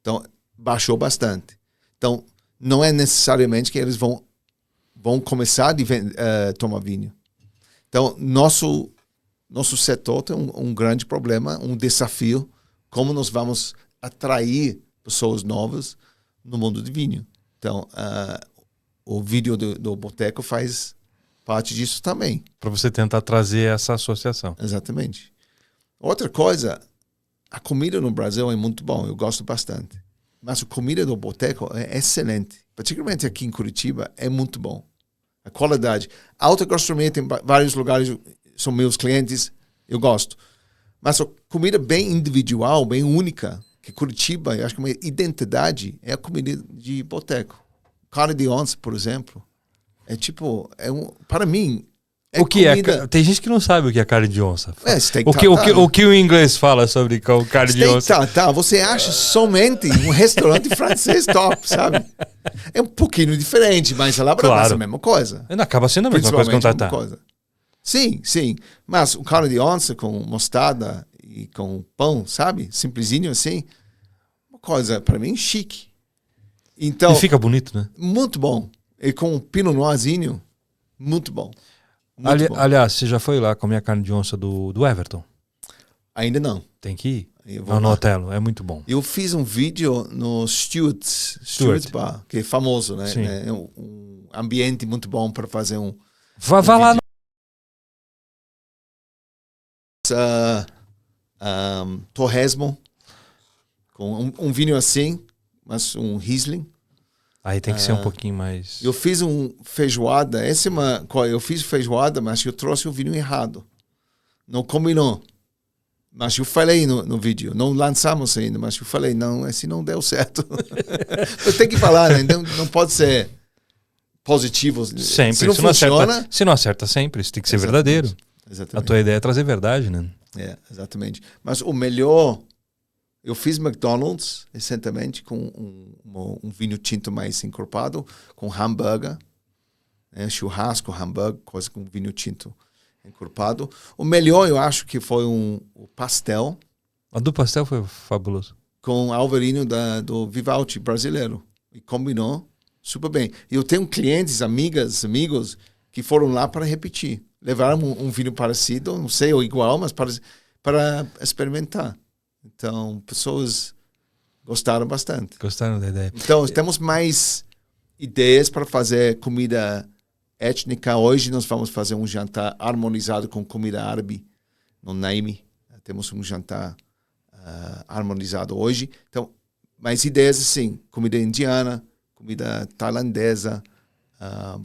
Então, baixou bastante. Então, não é necessariamente que eles vão começar a tomar vinho. Então, nosso setor tem um grande problema, um desafio, como nós vamos atrair pessoas novas no mundo de vinho. Então, o vídeo do Boteco faz parte disso também. Para você tentar trazer essa associação. Exatamente. Outra coisa, a comida no Brasil é muito bom, eu gosto bastante. Mas a comida do Boteco é excelente. Particularmente aqui em Curitiba, é muito bom. A qualidade. A alta gastronomia tem vários lugares, são meus clientes, eu gosto. Mas a comida bem individual, bem única, que Curitiba, eu acho que uma identidade, é a comida de boteco. Carne de onça, por exemplo, é tipo, para mim, o que comida... Tem gente que não sabe o que é carne de onça. O que o inglês fala sobre carne de onça? Você acha somente um restaurante francês top, sabe? É um pouquinho diferente, mas elaborado, mas é a mesma coisa. Acaba sendo a mesma coisa que contratar. Sim. Mas o carne de onça com mostarda e com pão, sabe? Simplesinho assim. Uma coisa, para mim, chique. Então, e fica bonito, né? Muito bom. E com um pinot noirzinho, muito bom. Bom. Aliás, você já foi lá comer a carne de onça do Everton? Ainda não. Tem que ir. No Otelo, é muito bom. Eu fiz um vídeo no Stuart Bar, que é famoso, né? Sim. É um ambiente muito bom para fazer um... Vá lá no... Torresmo, com um vinho assim, mas um Riesling. Aí tem que ser um pouquinho mais... Eu fiz feijoada, eu fiz feijoada, mas eu trouxe o vinho errado. Não combinou. Mas eu falei no vídeo, não lançamos ainda, mas eu falei, não, esse não deu certo. Eu tenho que falar, né? Não pode ser positivo. Sempre. Se não funciona... Se não acerta sempre, isso tem que ser verdadeiro. Exatamente. A tua ideia é trazer verdade, né? Exatamente. Mas o melhor... Eu fiz McDonald's recentemente com um vinho tinto mais encorpado, com hambúrguer, churrasco, hambúrguer, coisa com vinho tinto encorpado. O melhor, eu acho que foi o pastel. A do pastel foi fabuloso. Com Alvarinho do Vivaldi brasileiro. E combinou super bem. E eu tenho clientes, amigos, que foram lá para repetir. Levaram um vinho parecido, não sei, ou igual, mas para experimentar. Então, pessoas gostaram bastante. Gostaram da ideia. Então, temos mais ideias para fazer comida étnica. Hoje nós vamos fazer um jantar harmonizado com comida árabe no Naime. Temos um jantar harmonizado hoje. Então, mais ideias assim, comida indiana, comida tailandesa,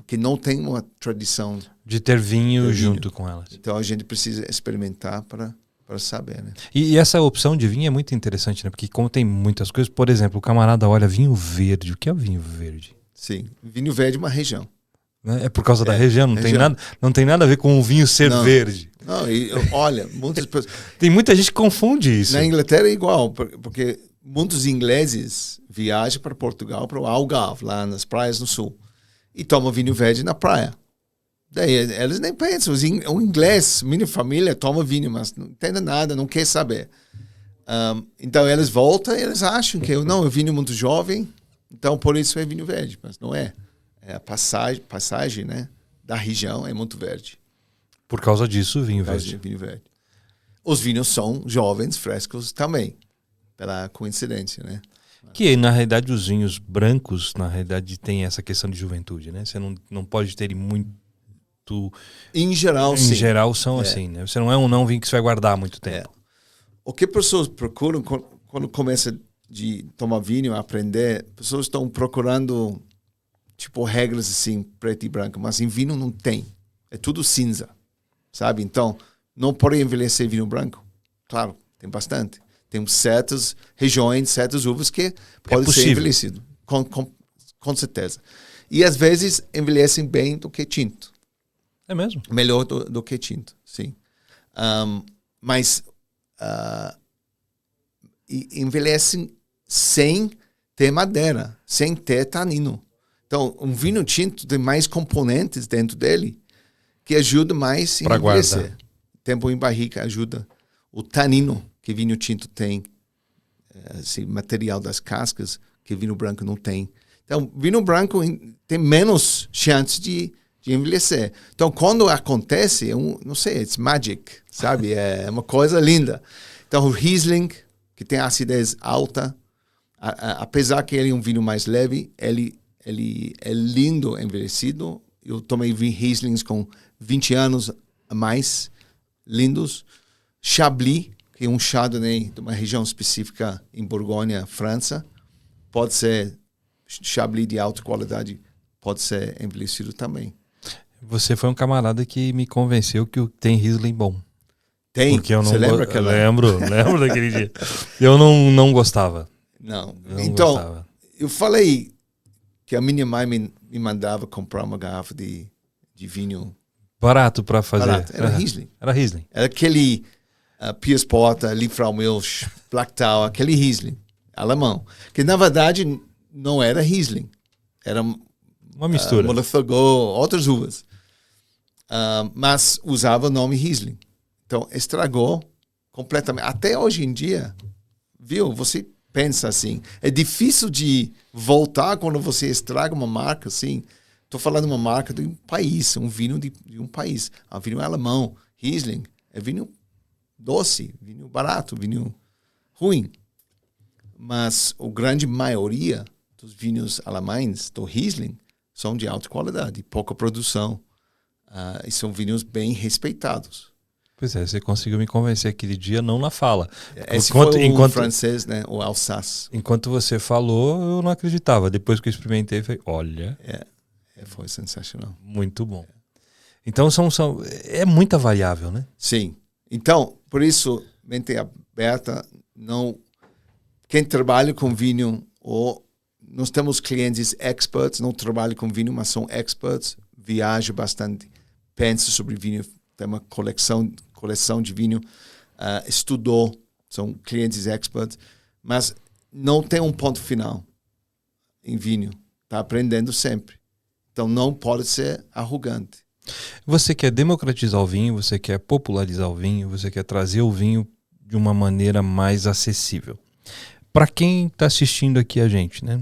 que não tem uma tradição de ter vinho junto com elas. Então, a gente precisa experimentar para saber, né? E essa opção de vinho é muito interessante, né? Porque como tem muitas coisas, por exemplo, o camarada olha vinho verde. O que é o vinho verde? Sim, vinho verde é uma região. Né? É por causa da região, não tem nada a ver com o vinho ser verde. Não, olha, muitas pessoas... Tem muita gente que confunde isso. Na Inglaterra é igual, porque muitos ingleses viajam para Portugal, para o Algarve, lá nas praias no sul, e tomam vinho verde na praia. Daí eles nem pensam. O inglês, minha família, toma vinho, mas não entende nada, não quer saber. Então eles voltam e eles acham que eu vinho muito jovem, então por isso é vinho verde, mas não é. É a passagem, né, da região é muito verde. Por causa disso, vinho verde. Os vinhos são jovens, frescos também, pela coincidência, né? Que, na realidade, os vinhos brancos, na realidade, tem essa questão de juventude, né? Você não pode ter muito... Em geral, sim. Em geral, são assim, né? Você não é um vinho que você vai guardar muito tempo. O que pessoas procuram quando começa de tomar vinho, aprender, pessoas estão procurando, tipo, regras assim, preto e branco, mas em vinho não tem. É tudo cinza. Sabe? Então, não pode envelhecer vinho branco. Claro, tem bastante. Tem certas regiões, certas uvas que podem ser envelhecido. Com certeza. E às vezes envelhecem bem do que tinto. É mesmo? Melhor do que tinto, sim. Mas envelhecem sem ter madeira, sem ter tanino. Então, um vinho tinto tem mais componentes dentro dele que ajuda mais a envelhecer. Guardar. Tempo em barrica ajuda. O tanino que vinho tinto tem, esse material das cascas, que vinho branco não tem. Então, vinho branco tem menos chance de envelhecer. Então, quando acontece, não sei, it's magic, sabe? É uma coisa linda. Então, o Riesling, que tem acidez alta, apesar que ele é um vinho mais leve, ele é lindo envelhecido. Eu tomei Rieslings com 20 anos a mais, lindos. Chablis, que é um Chardonnay de uma região específica em Borgonha, França, pode ser Chablis de alta qualidade, pode ser envelhecido também. Você foi um camarada que me convenceu que tem Riesling bom. Tem? Porque eu não Você lembra aquela? Lembro daquele dia. Eu não gostava. Não. Então, gostava. Eu falei que a minha mãe me mandava comprar uma garrafa de vinho. Barato para fazer. Barato. Era Riesling. Era Riesling. Era aquele Piers Porter, Liefrau Milch, Black Tower, aquele Riesling alemão. Que na verdade não era Riesling. Era uma mistura. Montefiore, outras uvas. Mas usava o nome Riesling. Então, estragou completamente. Até hoje em dia, viu? Você pensa assim. É difícil de voltar quando você estraga uma marca assim. Estou falando de uma marca de um país, um vinho de um país. Um vinho alemão, Riesling, é vinho doce, vinho barato, vinho ruim. Mas a grande maioria dos vinhos alemães, do Riesling, são de alta qualidade, pouca produção. E são vinhos bem respeitados. Pois é, você conseguiu me convencer aquele dia, não na fala. Esse foi o francês, né? O Alsace. Enquanto você falou, eu não acreditava. Depois que eu experimentei, eu falei, olha... foi sensacional. Muito bom. Então, é muita variável, né? Sim. Então, por isso, mente aberta, quem trabalha com vinho, nós temos clientes experts, não trabalham com vinho, mas são experts, viajam bastante, pensam sobre vinho, tem uma coleção de vinho, estudou, são clientes experts, mas não tem um ponto final em vinho. Está aprendendo sempre. Então não pode ser arrogante. Você quer democratizar o vinho, você quer popularizar o vinho, você quer trazer o vinho de uma maneira mais acessível. Para quem está assistindo aqui a gente, né?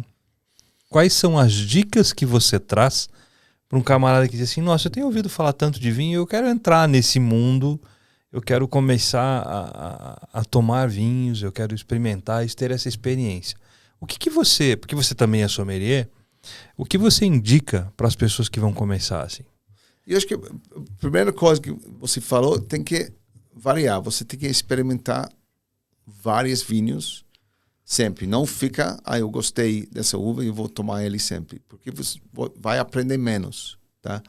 Quais são as dicas que você traz para um camarada que diz assim, nossa, eu tenho ouvido falar tanto de vinho, eu quero entrar nesse mundo, eu quero começar a tomar vinhos, eu quero experimentar e ter essa experiência. O que você, porque você também é sommelier, o que você indica para as pessoas que vão começar assim? Eu acho que a primeira coisa que você falou tem que variar. Você tem que experimentar vários vinhos sempre. Não fica, eu gostei dessa uva e vou tomar ele sempre. Porque você vai aprender menos. Tá?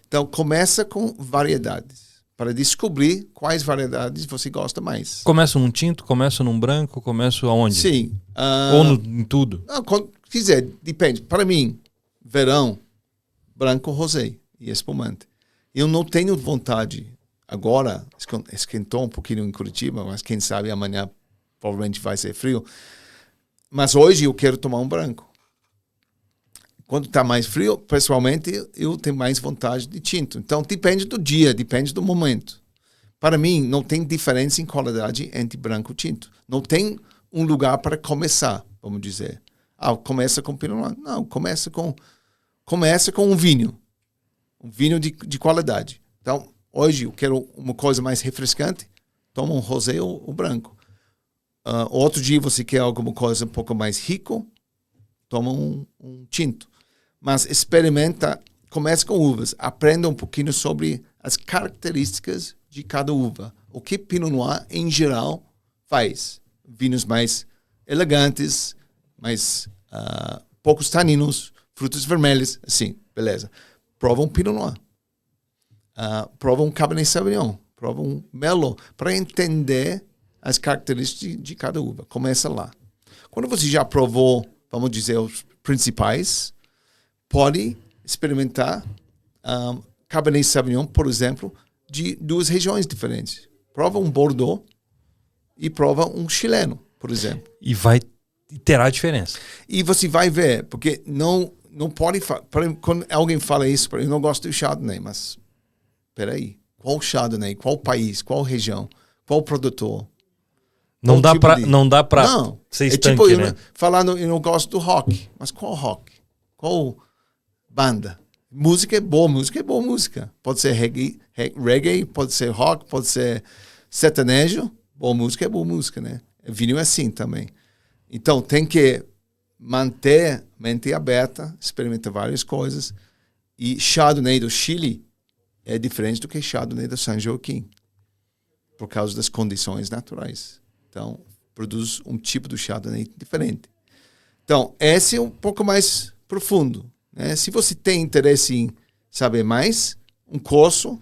Então, começa com variedades. Para descobrir quais variedades você gosta mais. Começa num tinto, começa num branco, começa aonde? Sim. Ou em tudo? Não, quando quiser, depende. Para mim, verão, branco, rosé e espumante. Eu não tenho vontade, agora, esquentou um pouquinho em Curitiba, mas quem sabe amanhã provavelmente vai ser frio. Mas hoje eu quero tomar um branco. Quando está mais frio, pessoalmente, eu tenho mais vontade de tinto. Então, depende do dia, depende do momento. Para mim, não tem diferença em qualidade entre branco e tinto. Não tem um lugar para começar, vamos dizer. Começa com Pinot Noir. Não, começa com um vinho. Um vinho de qualidade. Então, hoje eu quero uma coisa mais refrescante, toma um rosé ou branco. Outro dia você quer alguma coisa um pouco mais rico, toma um tinto. Mas experimenta, comece com uvas, aprenda um pouquinho sobre as características de cada uva. O que Pinot Noir, em geral, faz. Vinhos mais elegantes, mais poucos taninos, frutas vermelhas, assim, beleza. Prova um Pinot Noir. Prova um Cabernet Sauvignon. Prova um Merlot, para entender as características de cada uva. Começa lá. Quando você já provou, vamos dizer, os principais, pode experimentar Cabernet Sauvignon, por exemplo, de duas regiões diferentes. Prova um Bordeaux e prova um chileno, por exemplo. E terá diferença. E você vai ver, porque não pode... Quando alguém fala isso, eu não gosto do Chardonnay, mas peraí, qual Chardonnay, qual país, qual região, qual produtor? Não dá pra ser estanque, tipo, né? Eu não gosto do rock, mas qual rock? Qual banda? Música é boa música. Pode ser reggae, pode ser rock, pode ser sertanejo. Boa música, né? Vinho é assim também. Então, tem que manter a mente aberta, experimentar várias coisas. E Chardonnay do Chile é diferente do que Chardonnay do San Joaquim, por causa das condições naturais. Então, produz um tipo de Chardonnay diferente. Então, esse é um pouco mais profundo, né? Se você tem interesse em saber mais, um curso,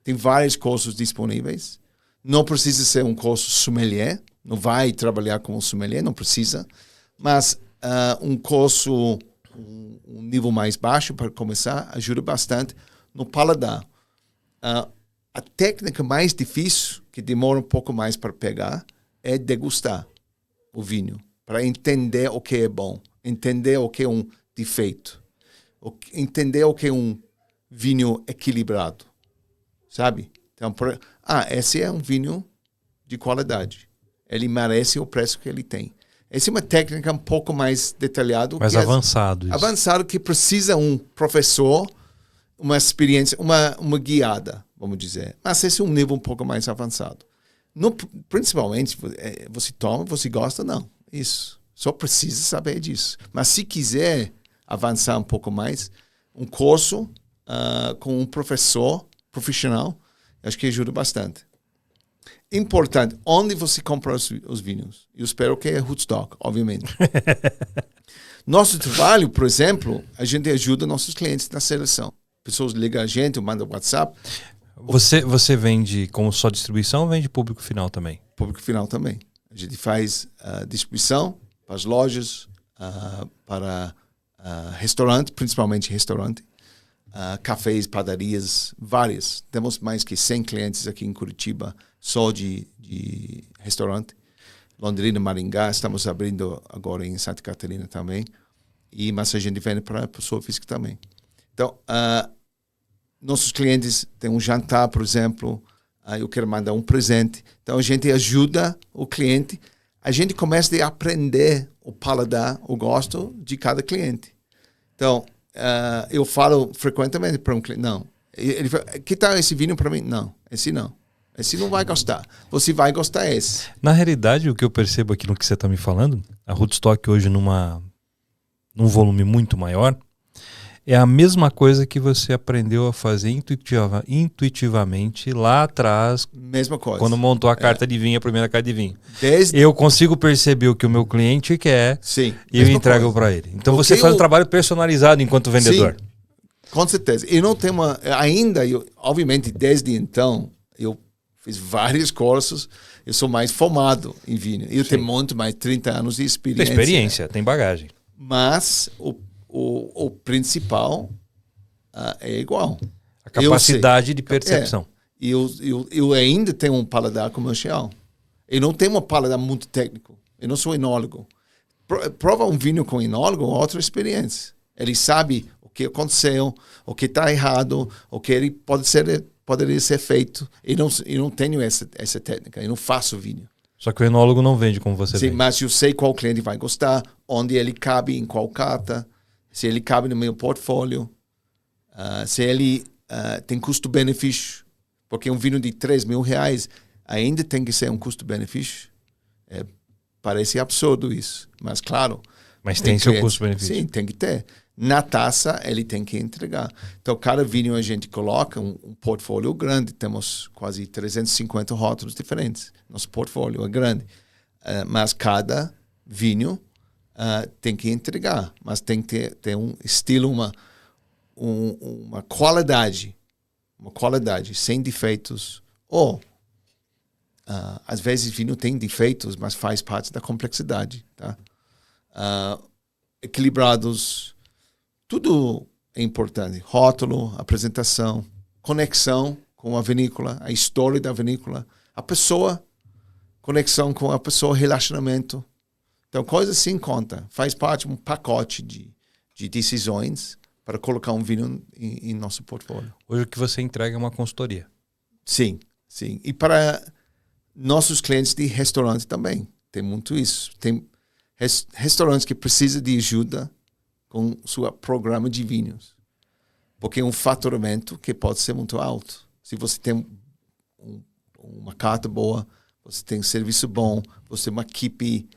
tem vários cursos disponíveis. Não precisa ser um curso sommelier, não vai trabalhar como sommelier, não precisa. Mas um curso, um nível mais baixo para começar, ajuda bastante no paladar. A técnica mais difícil, que demora um pouco mais para pegar, é degustar o vinho, para entender o que é bom, entender o que é um defeito, entender o que é um vinho equilibrado, sabe? Então, esse é um vinho de qualidade. Ele merece o preço que ele tem. Essa é uma técnica um pouco mais detalhada. Mais avançado. Avançado, que precisa um professor, uma experiência, uma guiada, vamos dizer. Mas esse é um nível um pouco mais avançado. Principalmente, você toma, você gosta, não. Isso. Só precisa saber disso. Mas se quiser avançar um pouco mais, um curso com um professor profissional, acho que ajuda bastante. Importante, onde você compra os vinhos? Eu espero que é Rootstock, obviamente. Nosso trabalho, por exemplo, a gente ajuda nossos clientes na seleção. Pessoas ligam a gente, mandam WhatsApp. Você vende como só distribuição ou vende público final também? Público final também. A gente faz distribuição para as lojas, para restaurante, principalmente restaurante, cafés, padarias, várias. Temos mais que 100 clientes aqui em Curitiba, só de restaurante. Londrina, Maringá, estamos abrindo agora em Santa Catarina também. Mas a gente vende para a pessoa física também. Então, nossos clientes têm um jantar, por exemplo, eu quero mandar um presente. Então, a gente ajuda o cliente. A gente começa a aprender o paladar, o gosto de cada cliente. Então, eu falo frequentemente para um cliente, não. Ele fala, que tal esse vinho para mim? Não, esse não. Esse não vai gostar. Você vai gostar esse. Na realidade, o que eu percebo aqui no que você está me falando, a Rootstock hoje num volume muito maior, é a mesma coisa que você aprendeu a fazer intuitivamente lá atrás. Mesma coisa. Quando montou a carta de vinho, a primeira carta de vinho. Eu consigo perceber o que o meu cliente quer. Sim, e eu entrego para ele. Então você faz um trabalho personalizado enquanto vendedor. Sim, com certeza. Eu não tenho obviamente, desde então, eu fiz vários cursos. Eu sou mais formado em vinho. Eu tenho muito mais de 30 anos de experiência. Tem experiência, tem bagagem. Mas o principal é igual. A capacidade de percepção. Eu ainda tenho um paladar comercial. Eu não tenho um paladar muito técnico. Eu não sou enólogo. Prova um vinho com enólogo, outra experiência. Ele sabe o que aconteceu, o que está errado, o que ele poderia ser feito. Eu não tenho essa técnica. Eu não faço vinho. Só que o enólogo não vende como você Sim, vende. mas eu sei qual cliente vai gostar, onde ele cabe, em qual carta, se ele cabe no meu portfólio, se ele tem custo-benefício. Porque um vinho de R$3.000 ainda tem que ser um custo-benefício. Parece absurdo isso, mas claro. Mas tem seu custo-benefício. Sim, tem que ter. Na taça, ele tem que entregar. Então, cada vinho a gente coloca um portfólio grande. Temos quase 350 rótulos diferentes. Nosso portfólio é grande. Mas cada vinho tem que entregar. Mas tem que ter um estilo, uma qualidade. Uma qualidade, sem defeitos. Ou, às vezes, vinho tem defeitos, mas faz parte da complexidade. Tá? Equilibrados. Tudo é importante. Rótulo, apresentação, conexão com a vinícola, a história da vinícola, a pessoa, conexão com a pessoa, relacionamento. Então, coisas assim conta. Faz parte de um pacote de decisões para colocar um vinho em nosso portfólio. Hoje o que você entrega é uma consultoria. Sim, sim. E para nossos clientes de restaurante também. Tem muito isso. Tem restaurantes que precisam de ajuda com seu programa de vinhos. Porque é um faturamento que pode ser muito alto. Se você tem uma carta boa, você tem um serviço bom, você tem uma equipe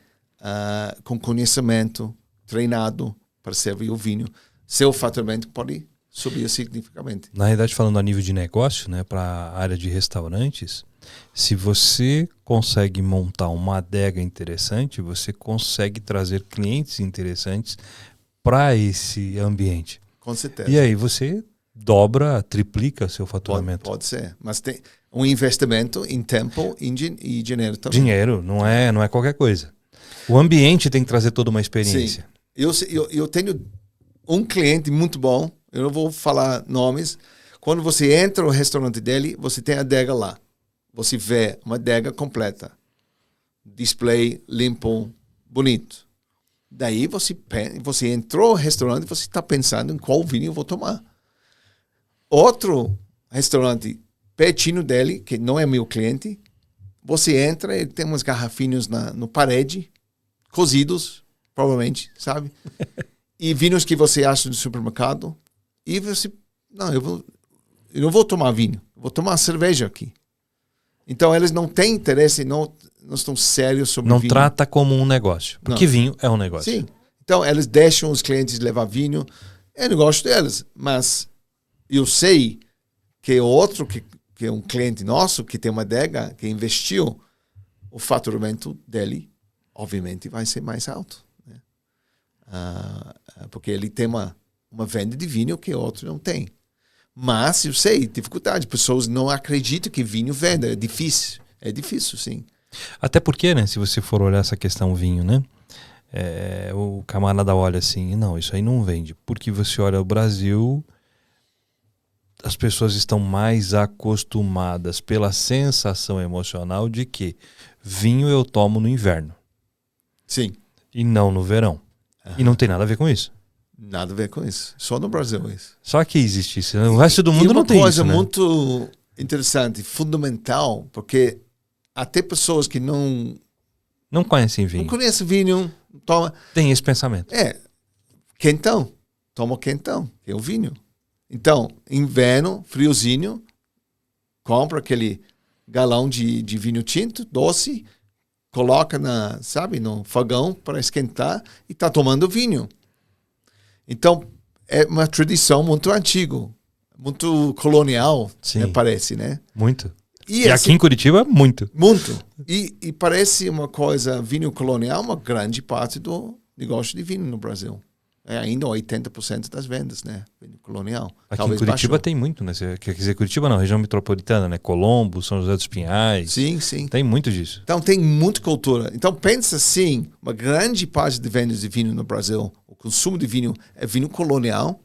com conhecimento, treinado para servir o vinho, seu faturamento pode subir significativamente. Na realidade, falando a nível de negócio, né, para a área de restaurantes, se você consegue montar uma adega interessante, você consegue trazer clientes interessantes para esse ambiente. Com certeza. E aí você dobra, triplica seu faturamento. Pode ser, mas tem um investimento em tempo e dinheiro também. Dinheiro, não é qualquer coisa. O ambiente tem que trazer toda uma experiência. Sim. Eu tenho um cliente muito bom, eu não vou falar nomes. Quando você entra no restaurante dele, você tem a adega lá. Você vê uma adega completa. Display limpo, bonito. Daí você entrou no restaurante e você está pensando em qual vinho eu vou tomar. Outro restaurante pertinho dele, que não é meu cliente, você entra e tem umas garrafinhas no parede, cozidos, provavelmente, sabe? E vinhos que você acha no supermercado. E você, não, eu não vou tomar vinho, eu vou tomar cerveja aqui. Então eles não têm interesse, não estão sérios sobre não vinho. Não trata como um negócio, porque vinho é um negócio. Sim, então eles deixam os clientes levar vinho, é negócio deles, mas eu sei que outro, que é um cliente nosso, que tem uma adega, que investiu, o faturamento dele, obviamente, vai ser mais alto. Né? Porque ele tem uma venda de vinho que outro não tem. Mas eu sei, dificuldade. Pessoas não acreditam que vinho venda. É difícil. É difícil, sim. Até porque, né, se você for olhar essa questão vinho, né? O camarada olha assim, não, isso aí não vende. Porque você olha o Brasil, as pessoas estão mais acostumadas pela sensação emocional de que vinho eu tomo no inverno. Sim. E não no verão. E não tem nada a ver com isso. Nada a ver com isso. Só no Brasil isso. Só que existe isso. O resto do mundo não tem isso, né? Uma coisa muito interessante, fundamental, porque até pessoas que não conhecem vinho. Não conhecem vinho, toma. Tem esse pensamento. Quentão. Toma quentão, que é o vinho. Então, inverno, friozinho, compra aquele galão de vinho tinto, doce, coloca no fogão para esquentar e está tomando vinho. Então, é uma tradição muito antiga, muito colonial, né, parece, né? Muito. E assim, aqui em Curitiba, muito. Muito. E parece uma coisa, vinho colonial, uma grande parte do negócio de vinho no Brasil. É ainda 80% das vendas, né? Vinho colonial. Aqui talvez em Curitiba baixou. Tem muito, né? Quer dizer, Curitiba não, região metropolitana, né? Colombo, São José dos Pinhais. Sim, sim. Tem muito disso. Então tem muita cultura. Então pensa assim, uma grande parte de vendas de vinho no Brasil, o consumo de vinho é vinho colonial.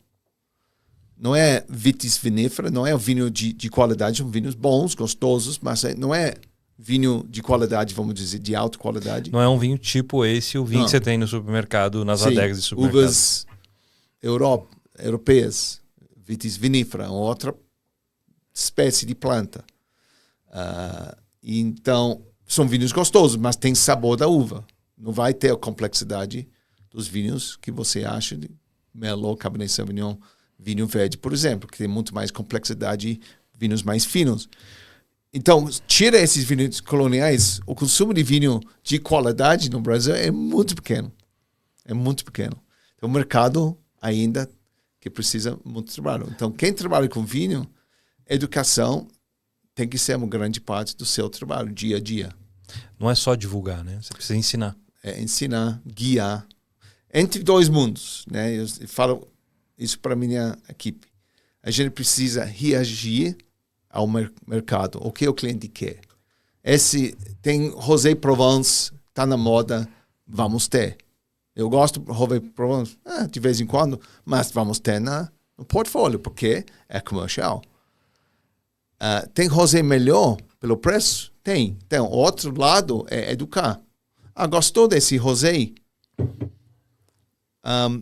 não é vitis vinifera, não é um vinho de qualidade, são vinhos bons, gostosos, mas não é vinho de qualidade, vamos dizer, de alta qualidade. Não é um vinho tipo esse, o vinho que você tem no supermercado, nas adegas de supermercado. Uvas europeias, vitis vinifera, outra espécie de planta. Então, são vinhos gostosos, mas tem sabor da uva. Não vai ter a complexidade dos vinhos que você acha de Merlot, Cabernet Sauvignon, vinho verde, por exemplo, que tem muito mais complexidade, vinhos mais finos. Então, tira esses vinhos coloniais, o consumo de vinho de qualidade no Brasil é muito pequeno. É muito pequeno. Então, o mercado ainda que precisa muito trabalho. Então, quem trabalha com vinho, educação tem que ser uma grande parte do seu trabalho, dia a dia. Não é só divulgar, né? Você precisa ensinar. É ensinar, guiar. Entre dois mundos, né? Eu falo isso para a minha equipe. A gente precisa reagir ao mercado, o que o cliente quer. Tem Rosé Provence, está na moda, vamos ter. Eu gosto do Rosé Provence de vez em quando, mas vamos ter no portfólio, porque é comercial. Tem Rosé melhor pelo preço? Tem. Então, o outro lado é educar. Gostou desse Rosé?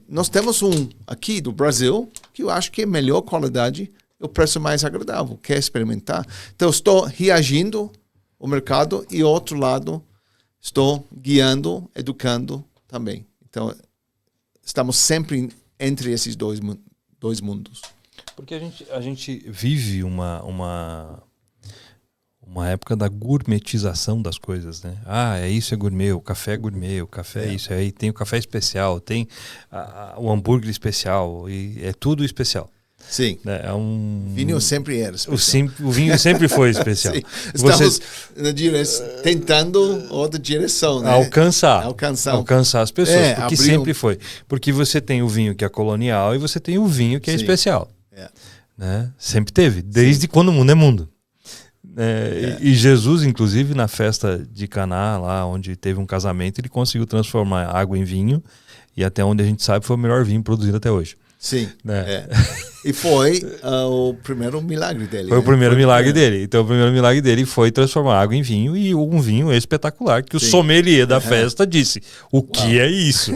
Nós temos um aqui do Brasil que eu acho que é melhor qualidade e o preço mais agradável. Quer experimentar? Então, estou reagindo ao mercado e, outro lado, estou guiando, educando também. Então, estamos sempre entre esses dois mundos. Porque a gente vive uma época da gourmetização das coisas, né? Isso é gourmet, o café é isso. Aí tem o café especial, tem o hambúrguer especial, e é tudo especial. Sim. Né? Vinho sempre era especial. O vinho sempre foi especial. Estamos tentando outra direção, né? Alcançar as pessoas, porque sempre um... foi. Porque você tem o vinho que é colonial e você tem o vinho que é especial. Né? Sempre teve, desde quando o mundo é mundo. E Jesus, inclusive, na festa de Caná, lá onde teve um casamento, ele conseguiu transformar água em vinho, e até onde a gente sabe foi o melhor vinho produzido até hoje. Sim. Né? E foi o primeiro milagre dele. Foi o primeiro milagre dele. Então, o primeiro milagre dele foi transformar água em vinho, e um vinho espetacular, que o sommelier da festa disse: o que é isso?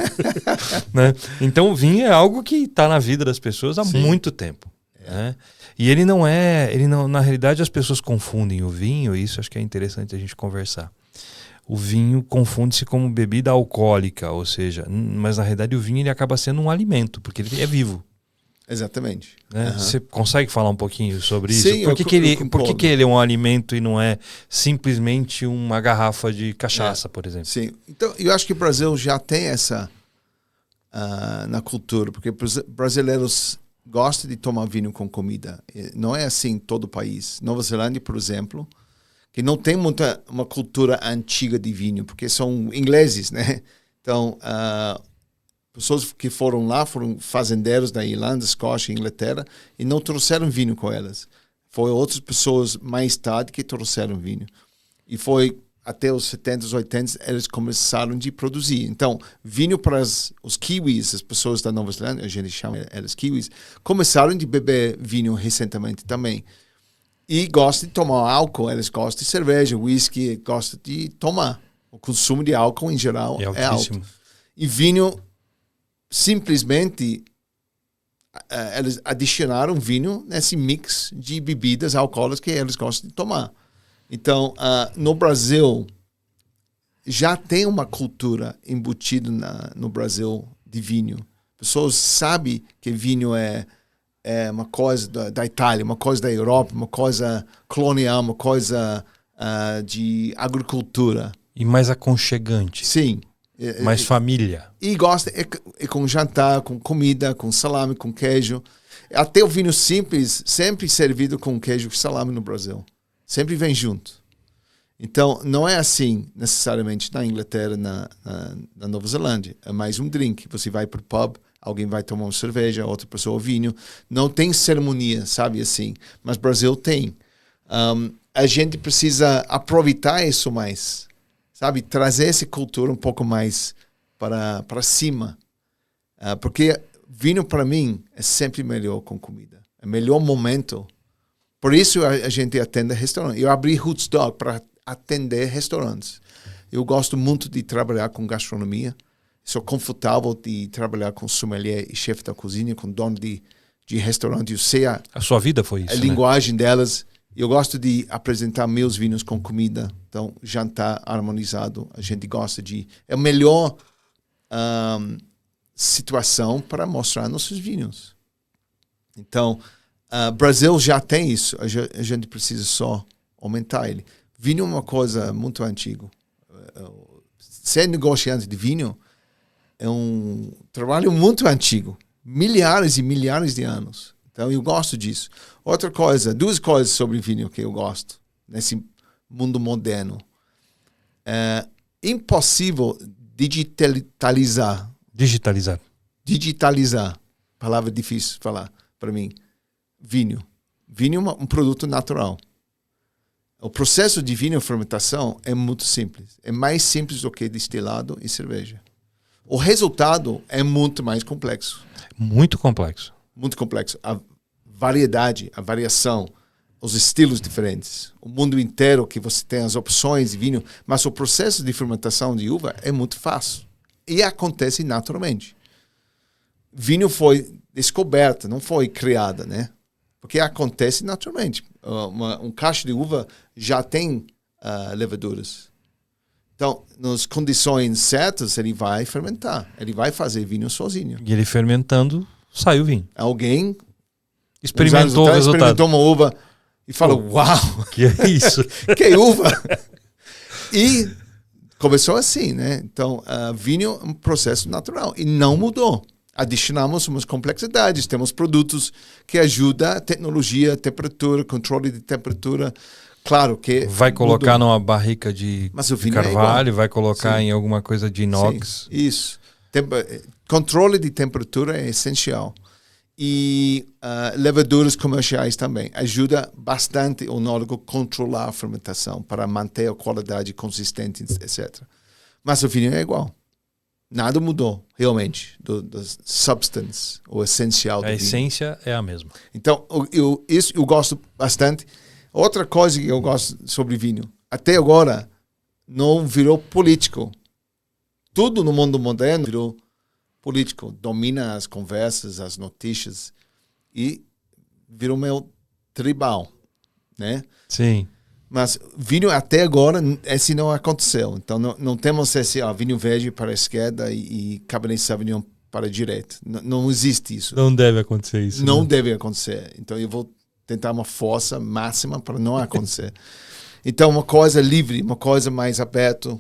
Né? Então, o vinho é algo que está na vida das pessoas há muito tempo. Né? E ele não, na realidade, as pessoas confundem o vinho, e isso acho que é interessante a gente conversar. O vinho confunde-se como bebida alcoólica, ou seja, mas na realidade o vinho ele acaba sendo um alimento, porque ele é vivo. Exatamente. Né? Você consegue falar um pouquinho sobre isso? Sim, por que ele é um alimento e não é simplesmente uma garrafa de cachaça, por exemplo? Sim. Então, eu acho que o Brasil já tem essa na cultura, porque brasileiros gostam de tomar vinho com comida. Não é assim em todo o país. Nova Zelândia, por exemplo, que não tem uma cultura antiga de vinho, porque são ingleses, né? Então, pessoas que foram lá foram fazendeiros da Irlanda, Escócia, Inglaterra, e não trouxeram vinho com elas. Foi outras pessoas mais tarde que trouxeram vinho. E foi até os 70s, 80s, eles começaram a produzir. Então, vinho para os kiwis, as pessoas da Nova Zelândia, a gente chama elas kiwis, começaram a beber vinho recentemente também. E gostam de tomar álcool, eles gostam de cerveja, whisky, gostam de tomar. O consumo de álcool, em geral, é alto. E vinho, simplesmente, eles adicionaram vinho nesse mix de bebidas alcoólicas que eles gostam de tomar. Então, no Brasil, já tem uma cultura embutida no Brasil de vinho. Pessoas sabem que vinho é uma coisa da Itália, uma coisa da Europa, uma coisa colonial, uma coisa de agricultura. E mais aconchegante. Sim. Mais família. E gosta com jantar, com comida, com salame, com queijo. Até o vinho simples, sempre servido com queijo e salame no Brasil. Sempre vem junto. Então, não é assim necessariamente na Inglaterra, na Nova Zelândia. É mais um drink. Você vai para o pub, alguém vai tomar uma cerveja, outra pessoa vinho. Não tem cerimônia, sabe assim. Mas Brasil tem. A gente precisa aproveitar isso mais, sabe? Trazer essa cultura um pouco mais para cima. Porque vinho, para mim, é sempre melhor com comida. É o melhor momento. Por isso a gente atende restaurantes. Eu abri Hootstock para atender restaurantes. Eu gosto muito de trabalhar com gastronomia. Sou confortável de trabalhar com sommelier e chefe da cozinha, com dono de restaurante. Eu sei a sua vida foi isso, a linguagem delas. Eu gosto de apresentar meus vinhos com comida. Então, jantar harmonizado. A gente gosta de... É a melhor situação para mostrar nossos vinhos. Então, Brasil já tem isso. A gente precisa só aumentar ele. Vinho é uma coisa muito antiga. Ser negociante de vinho é um trabalho muito antigo. Milhares e milhares de anos. Então, eu gosto disso. Outra coisa, 2 coisas sobre vinho que eu gosto nesse mundo moderno. É impossível digitalizar. Palavra difícil de falar para mim. Vinho. Vinho é um produto natural. O processo de vinho e fermentação é muito simples. É mais simples do que destilado e cerveja. O resultado é muito mais complexo. Muito complexo. Muito complexo. A variedade, a variação, os estilos diferentes. O mundo inteiro que você tem as opções de vinho. Mas o processo de fermentação de uva é muito fácil. E acontece naturalmente. Vinho foi descoberta, não foi criada, né? Porque acontece naturalmente. Um cacho de uva já tem levaduras. Então, nas condições certas, ele vai fermentar. Ele vai fazer vinho sozinho. E ele fermentando, sai o vinho. Alguém experimentou o resultado. Experimentou uma uva e falou, uau! Que é isso? Que uva! E começou assim, né? Então, vinho é um processo natural e não mudou. Adicionamos umas complexidades, temos produtos que ajudam a tecnologia, temperatura, controle de temperatura. Claro que... Vai colocar numa barrica de carvalho, vai colocar em alguma coisa de inox. Sim, isso. Controle de temperatura é essencial. E levaduras comerciais também. Ajuda bastante o enólogo a controlar a fermentação para manter a qualidade consistente, etc. Mas o vinho é igual. Nada mudou, realmente, do substance, o essencial do vinho. A essência é a mesma. Então, isso eu gosto bastante. Outra coisa que eu gosto sobre vinho, até agora, não virou político. Tudo no mundo moderno virou político. Domina as conversas, as notícias. E virou meio tribal, né? Sim. Mas vinho até agora, esse não aconteceu. Então não temos esse vinho verde para a esquerda e Cabernet Sauvignon para a direita. Não existe isso. Não deve acontecer isso. Não deve acontecer. Então eu vou tentar uma força máxima para não acontecer. Então uma coisa livre, uma coisa mais aberta.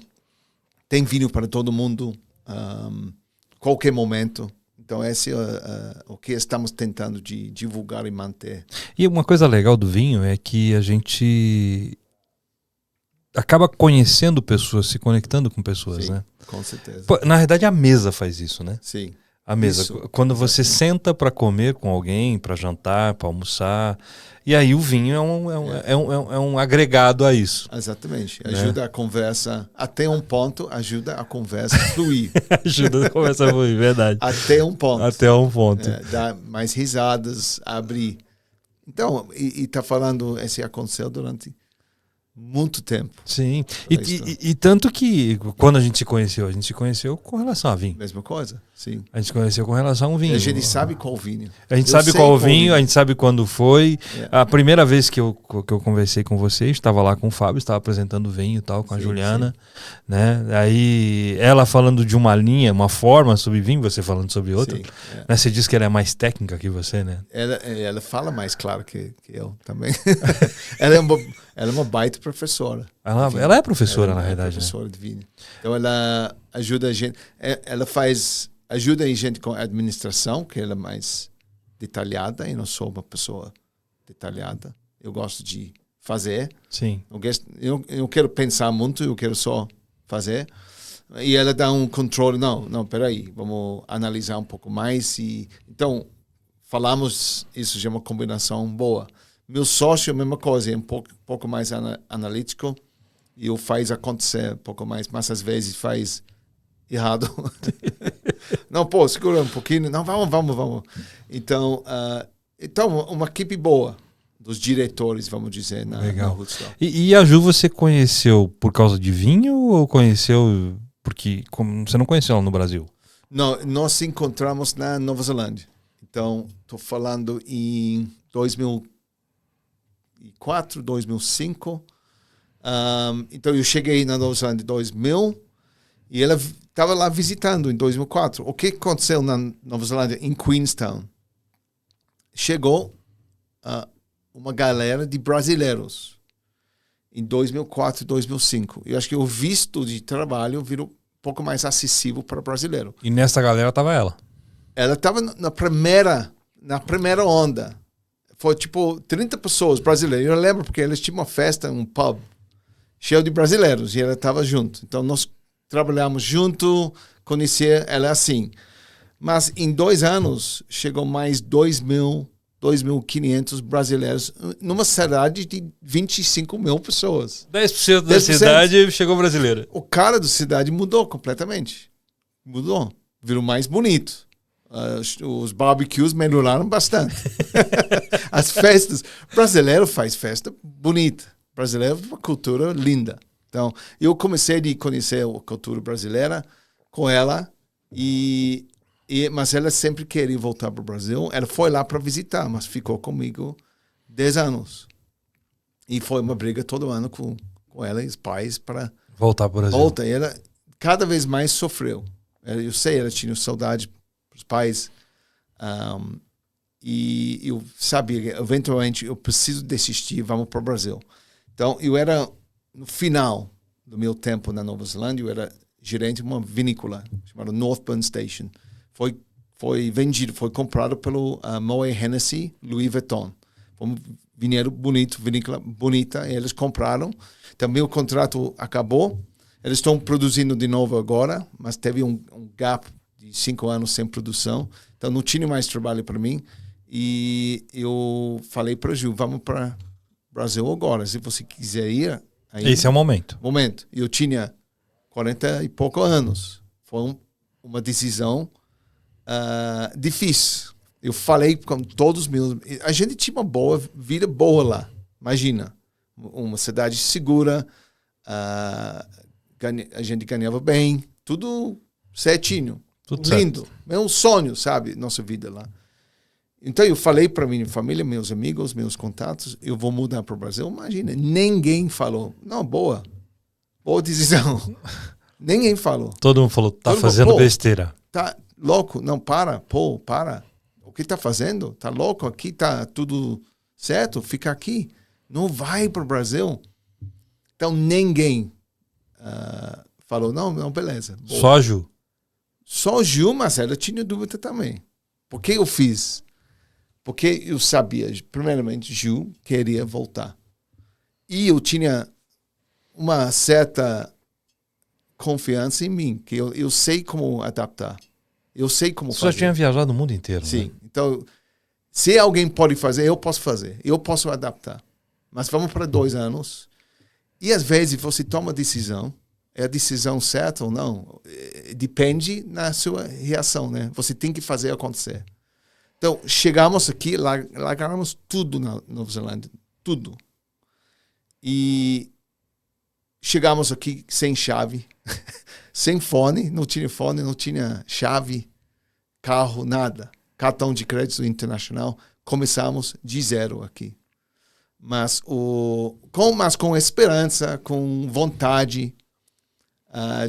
Tem vinho para todo mundo, qualquer momento. Então esse é o que estamos tentando de divulgar e manter. E uma coisa legal do vinho é que a gente acaba conhecendo pessoas, se conectando com pessoas, Sim, né? Com certeza. Na verdade a mesa faz isso, né? Sim. A mesa. Isso, quando você senta para comer com alguém, para jantar, para almoçar, e aí o vinho é um agregado a isso. Exatamente. Ajuda a conversa, até um ponto, ajuda a conversa a fluir. Ajuda a conversa a fluir, verdade. Até um ponto. Até um ponto. Dá mais risadas, abrir. Então, e tá falando, esse aconteceu durante muito tempo. Sim. E tanto que quando a gente se conheceu com relação a vinho. Mesma coisa, sim. A gente se conheceu com relação ao vinho. A gente sabe qual vinho. A gente sabe qual o vinho, a gente sabe quando foi. A primeira vez que eu conversei com vocês, estava lá com o Fábio, estava apresentando o vinho e tal, com a Juliana. Né? Aí ela falando de uma linha, uma forma sobre vinho, você falando sobre outra. Sim, né? Você disse que ela é mais técnica que você, né? Ela fala mais claro que eu também. Ela é uma baita professora. Ela é professora, na verdade. Professora, né? De vinho. Então ela ajuda a gente. Ela ajuda a gente com a administração, que ela é mais detalhada. Eu não sou uma pessoa detalhada. Eu gosto de fazer. Sim. Eu não quero pensar muito, eu quero só fazer. E ela dá um controle. Não, peraí, vamos analisar um pouco mais. Então, falamos, isso já é uma combinação boa. Meu sócio é a mesma coisa, é um pouco mais analítico e eu faz acontecer um pouco mais, mas às vezes faz errado. Não, segura um pouquinho. Não, vamos. Então, Então, uma equipe boa dos diretores, vamos dizer, na Woodstock. E a Ju você conheceu por causa de vinho ou conheceu porque você não conheceu ela no Brasil? Não, nós nos encontramos na Nova Zelândia. Então, estou falando em 2004, 2005. Então, eu cheguei na Nova Zelândia em 2000 e ela estava lá visitando em 2004. O que aconteceu na Nova Zelândia, em Queenstown? Chegou uma galera de brasileiros em 2004 e 2005. Eu acho que o visto de trabalho virou um pouco mais acessível para brasileiro. E nessa galera estava ela? Ela estava na primeira onda. Foi tipo 30 pessoas brasileiras. Eu lembro porque eles tinham uma festa, um pub, cheio de brasileiros. E ela estava junto. Então nós trabalhamos junto, conhecia ela assim. Mas em 2 anos, chegou mais 2.500 brasileiros numa cidade de 25 mil pessoas. 10% da cidade chegou brasileira. O cara da cidade mudou completamente. Mudou. Virou mais bonito. Os barbecues melhoraram bastante. As festas. Brasileiro faz festa bonita. Brasileiro é uma cultura linda. Então, eu comecei a conhecer a cultura brasileira com ela mas ela sempre queria voltar para o Brasil. Ela foi lá para visitar, mas ficou comigo 10 anos. E foi uma briga todo ano com ela e os pais para voltar para o Brasil. E ela cada vez mais sofreu. Eu sei, ela tinha saudade dos pais. E eu sabia que eventualmente eu preciso desistir, vamos para o Brasil. Então, eu era, no final do meu tempo na Nova Zelândia, eu era gerente de uma vinícola chamada Northburn Station. Foi vendido, foi comprado pelo Moët Hennessy, Louis Vuitton. Foi um vinhedo bonito, vinícola bonita, e eles compraram. Então, meu contrato acabou. Eles estão produzindo de novo agora, mas teve um gap de 5 anos sem produção. Então, não tinha mais trabalho para mim. E eu falei para o Ju, vamos para o Brasil agora. Se você quiser ir... Aí, esse é o momento. Eu tinha 40 e poucos anos. Foi uma decisão difícil. Eu falei com todos os meus... A gente tinha uma vida boa lá. Imagina. Uma cidade segura. A gente ganhava bem. Tudo certinho. Tudo lindo. Certo. É um sonho, sabe? Nossa vida lá. Então eu falei para minha família, meus amigos, meus contatos, eu vou mudar para o Brasil. Imagina, ninguém falou. Não, boa decisão. Ninguém falou. Todo mundo falou, tá fazendo besteira. Tá louco? Não, para. O que tá fazendo? Tá louco? Aqui tá tudo certo? Fica aqui. Não vai para o Brasil. Então ninguém falou, não, beleza. Boa. Só a Ju. Só a Ju, mas ela tinha dúvida também. Por que eu fiz? Porque eu sabia, primeiramente, Ju queria voltar. E eu tinha uma certa confiança em mim, que eu sei como adaptar. Eu sei como fazer. Você já tinha viajado o mundo inteiro. Sim. Né? Então, se alguém pode fazer, eu posso fazer. Eu posso adaptar. Mas vamos para 2 anos. E às vezes você toma decisão. É a decisão certa ou não? Depende na sua reação, né? Você tem que fazer acontecer. Então, chegamos aqui, largamos tudo na Nova Zelândia. Tudo. E chegamos aqui sem chave, sem fone, não tinha chave, carro, nada. Cartão de crédito internacional. Começamos de zero aqui. Mas com esperança, com vontade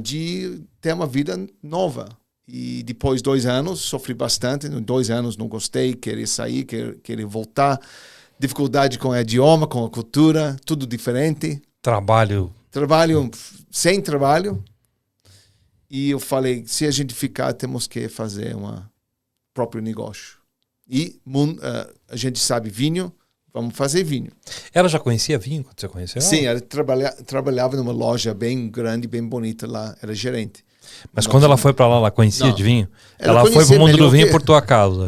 de ter uma vida nova. E depois de 2 anos, sofri bastante. Em 2 anos não gostei, queria sair, queria voltar. Dificuldade com o idioma, com a cultura, tudo diferente. Trabalho sem trabalho. E eu falei, se a gente ficar, temos que fazer um próprio negócio. E a gente sabe vinho, vamos fazer vinho. Ela já conhecia vinho quando você conheceu? Sim, ela trabalhava numa loja bem grande, bem bonita lá, era gerente. Mas quando ela foi para lá, ela conhecia de vinho? Ela foi conhecia pro mundo do vinho por tua causa.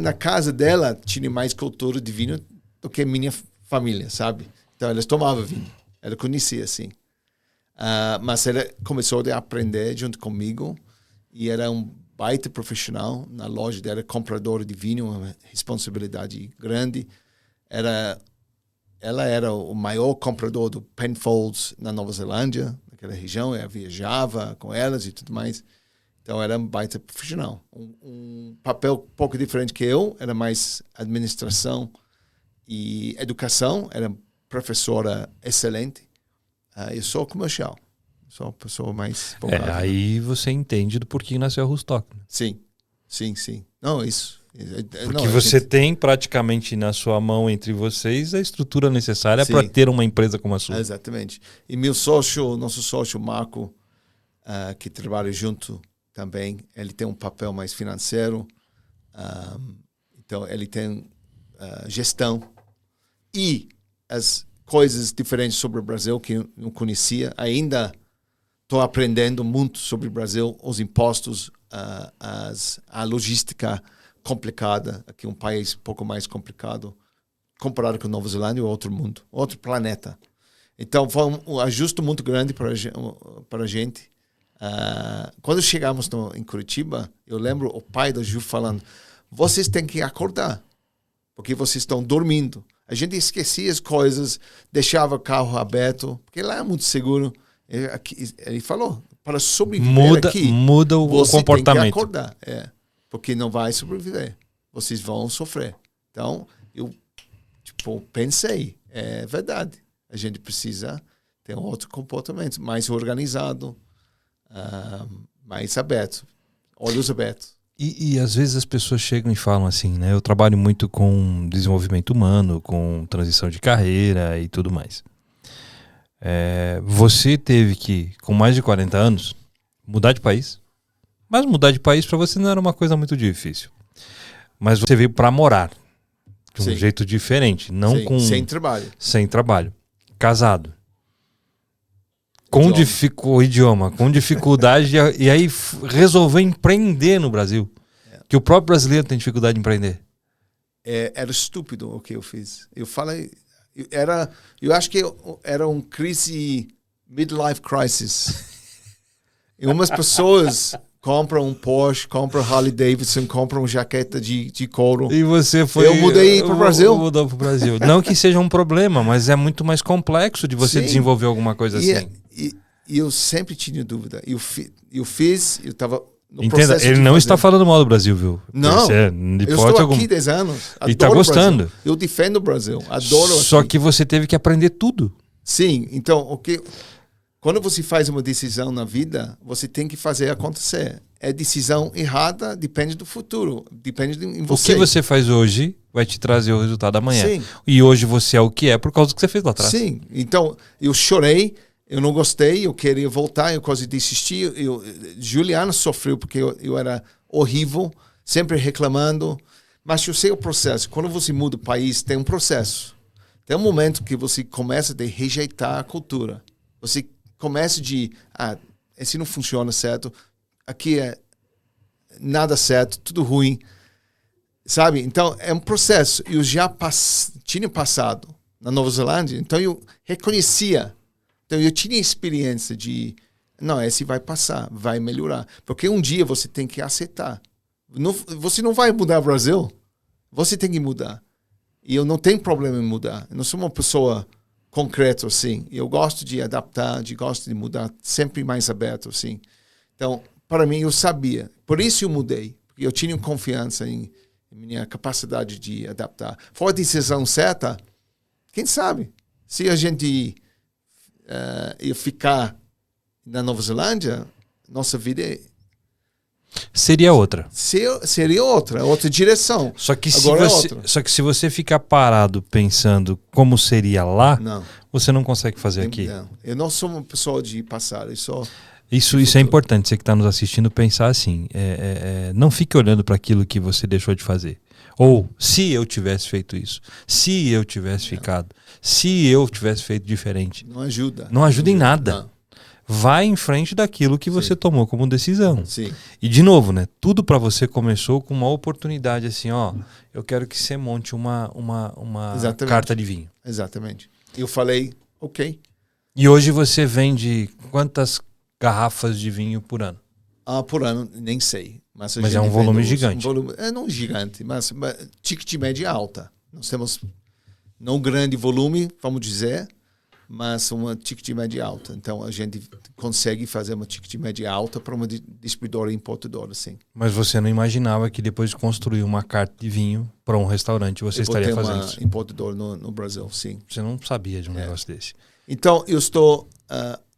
Na casa dela tinha mais cultura de vinho do que minha família, sabe? Então elas tomavam vinho. Ela conhecia, assim. Mas ela começou a aprender junto comigo e era baita profissional na loja dela, compradora de vinho, uma responsabilidade grande. Ela era o maior comprador do Penfolds na Nova Zelândia, naquela região. Ela viajava com elas e tudo mais. Então, era um baita profissional. Um papel um pouco diferente que eu, era mais administração e educação. Era professora excelente. Eu sou comercial. Sou uma pessoa mais focada. Aí você entende do porquê nasceu a Rustock. Sim. Não, isso. Porque você tem praticamente na sua mão, entre vocês, a estrutura necessária para ter uma empresa como a sua. Exatamente. E nosso sócio Marco, que trabalha junto também, ele tem um papel mais financeiro. Então, ele tem gestão. E as coisas diferentes sobre o Brasil que eu não conhecia. Ainda estou aprendendo muito sobre o Brasil, os impostos, a logística complicada, aqui um país um pouco mais complicado, comparado com Nova Zelândia ou outro mundo, outro planeta. Então, foi um ajuste muito grande para a gente. Quando chegamos em Curitiba, eu lembro o pai da Ju falando, vocês têm que acordar, porque vocês estão dormindo. A gente esquecia as coisas, deixava o carro aberto, porque lá é muito seguro. Ele falou, para sobreviver muda o você comportamento. Tem que acordar, porque não vai sobreviver. Vocês vão sofrer. Então, eu pensei, é verdade. A gente precisa ter um outro comportamento, mais organizado, mais aberto, olhos abertos. E às vezes as pessoas chegam e falam assim, né? Eu trabalho muito com desenvolvimento humano, com transição de carreira e tudo mais. Você teve que, com mais de 40 anos, mudar de país. Mas mudar de país para você não era uma coisa muito difícil. Mas você veio para morar de um jeito diferente, não sem trabalho. Sem trabalho. Casado. Com idioma, com dificuldade, e aí resolveu empreender no Brasil. Que o próprio brasileiro tem dificuldade de empreender. Era estúpido o que eu fiz. Eu falei, eu acho que era um crise, midlife crisis. E umas pessoas compram um Porsche, compram Harley Davidson, compram jaqueta de couro. E você foi... Eu mudei para o Brasil. Mudou para o Brasil. Não que seja um problema, mas é muito mais complexo de você desenvolver alguma coisa assim. E eu sempre tinha dúvida. Eu estava no Entenda, processo ele não está falando mal do Brasil, viu? Não, eu estou aqui 10 anos. E está gostando. Eu defendo o Brasil, adoro. Só que você teve que aprender tudo. Sim, então, quando você faz uma decisão na vida, você tem que fazer acontecer. É decisão errada, depende do futuro, depende em você. O que você faz hoje vai te trazer o resultado amanhã. Sim. E hoje você é o que é por causa do que você fez lá atrás. Sim, então eu chorei, eu não gostei, eu queria voltar, eu quase desisti. Juliana sofreu porque eu era horrível, sempre reclamando. Mas eu sei o processo. Quando você muda o país, tem um processo. Tem um momento que você começa a rejeitar a cultura. Você começa esse não funciona certo, aqui é nada certo, tudo ruim, sabe? Então, é um processo. Eu já tinha passado na Nova Zelândia, então eu reconhecia. Então, eu tinha experiência de, esse vai passar, vai melhorar. Porque um dia você tem que aceitar. Você não vai mudar o Brasil, você tem que mudar. E eu não tenho problema em mudar. Eu não sou uma pessoa concreta assim. Eu gosto de adaptar, gosto de mudar, sempre mais aberto assim. Então, para mim, eu sabia. Por isso eu mudei. Porque eu tinha confiança em minha capacidade de adaptar. Foi a decisão certa? Quem sabe? Se a gente ia ficar na Nova Zelândia, nossa vida seria outra. Seria outra direção. Só que se você ficar parado pensando como seria lá, você não consegue fazer aqui. Não. Eu não sou uma pessoa de passado. Isso é importante, você que está nos assistindo, pensar assim. Não fique olhando para aquilo que você deixou de fazer. Ou, se eu tivesse feito isso, se eu tivesse ficado, se eu tivesse feito diferente. Não ajuda. Não ajuda em nada. Não. Vai em frente daquilo que você tomou como decisão. Sim. E de novo, né? Tudo para você começou com uma oportunidade assim, eu quero que você monte uma carta de vinho. Exatamente. Eu falei, ok. E hoje você vende quantas garrafas de vinho por ano? Por ano, nem sei. Mas é um volume gigante. Não gigante, mas ticket média alta. Nós temos não grande volume, vamos dizer, mas uma ticket média alta. Então a gente consegue fazer uma ticket média alta para uma distribuidora e importadora, sim. Mas você não imaginava que depois de construir uma carta de vinho para um restaurante você estaria fazendo isso? Uma importadora no Brasil, sim. Você não sabia de um negócio desse. Então eu estou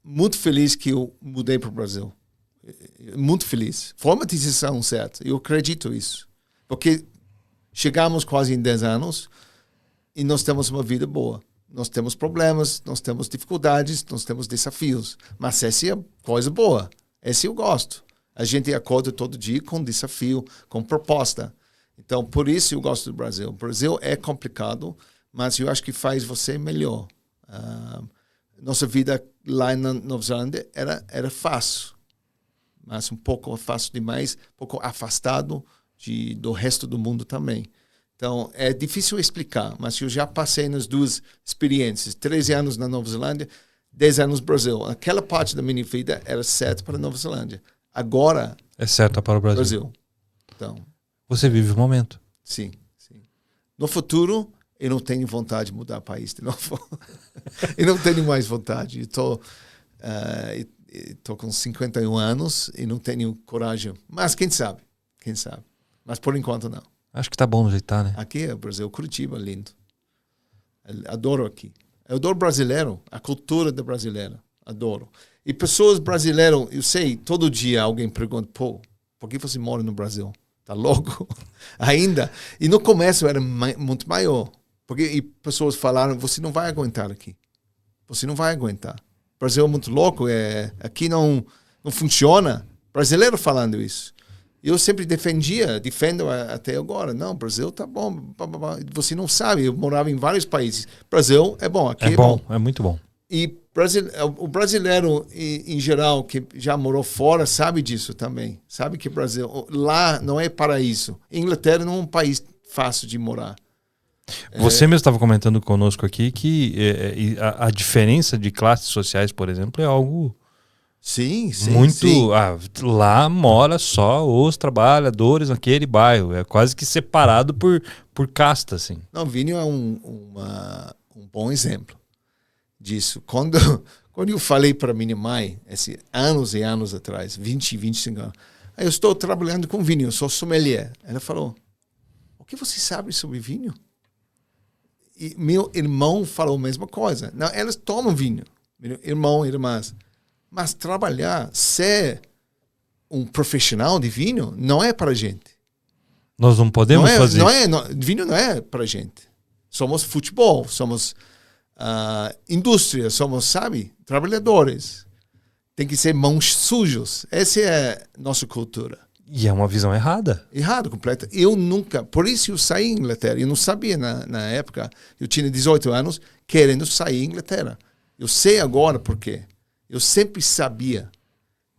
muito feliz que eu mudei para o Brasil. Muito feliz. Foi uma decisão certa. Eu acredito nisso. Porque chegamos quase em 10 anos e nós temos uma vida boa. Nós temos problemas, nós temos dificuldades, nós temos desafios. Mas essa é coisa boa. Essa eu gosto. A gente acorda todo dia com desafio, com proposta. Então, por isso eu gosto do Brasil. O Brasil é complicado, mas eu acho que faz você melhor. Nossa vida lá na Nova Zelândia era fácil. Mas um pouco fácil demais, um pouco afastado do resto do mundo também. Então, é difícil explicar, mas eu já passei nas duas experiências. 13 anos na Nova Zelândia, 10 anos no Brasil. Aquela parte da minha vida era certa para a Nova Zelândia. Agora... é certa para o Brasil. Então, você vive o momento. Sim. No futuro, eu não tenho vontade de mudar o país de novo. Eu não tenho mais vontade. Estou com 51 anos e não tenho coragem. Mas quem sabe? Mas por enquanto não. Acho que tá bom do jeito que tá, né? Aqui é o Brasil, Curitiba, lindo. Adoro aqui. Eu adoro brasileiro, a cultura da brasileira. Adoro. E pessoas brasileiras, eu sei, todo dia alguém pergunta, por que você mora no Brasil? Tá louco? Ainda. E no começo era muito maior. E pessoas falaram, você não vai aguentar aqui. Você não vai aguentar. O Brasil é muito louco, aqui não funciona. Brasileiro falando isso. Eu sempre defendo até agora. Não, o Brasil tá bom. Você não sabe, eu morava em vários países. Brasil é bom, aqui é bom. É muito bom. E o brasileiro, em geral, que já morou fora, sabe disso também. Sabe que o Brasil, lá não é paraíso. Inglaterra não é um país fácil de morar. Você mesmo estava comentando conosco aqui que a diferença de classes sociais, por exemplo, é algo... Sim. Lá mora só os trabalhadores naquele bairro. É quase que separado por casta, assim. Não, Vinho é um bom exemplo disso. Quando eu falei para minha mãe, anos e anos atrás, 25 anos, eu estou trabalhando com vinho, eu sou sommelier. Ela falou, o que você sabe sobre vinho? E meu irmão falou a mesma coisa. Não, elas tomam vinho. Meu irmão e irmãs. Mas trabalhar, ser um profissional de vinho, não é para gente. Nós não podemos fazer isso. Vinho não é para gente. Somos futebol, somos indústria, somos, sabe, trabalhadores. Tem que ser mãos sujas. Essa é a nossa cultura. E é uma visão errada. Errado, completa. Eu nunca... Por isso eu saí da Inglaterra. Eu não sabia na época. Eu tinha 18 anos querendo sair da Inglaterra. Eu sei agora por quê. Eu sempre sabia.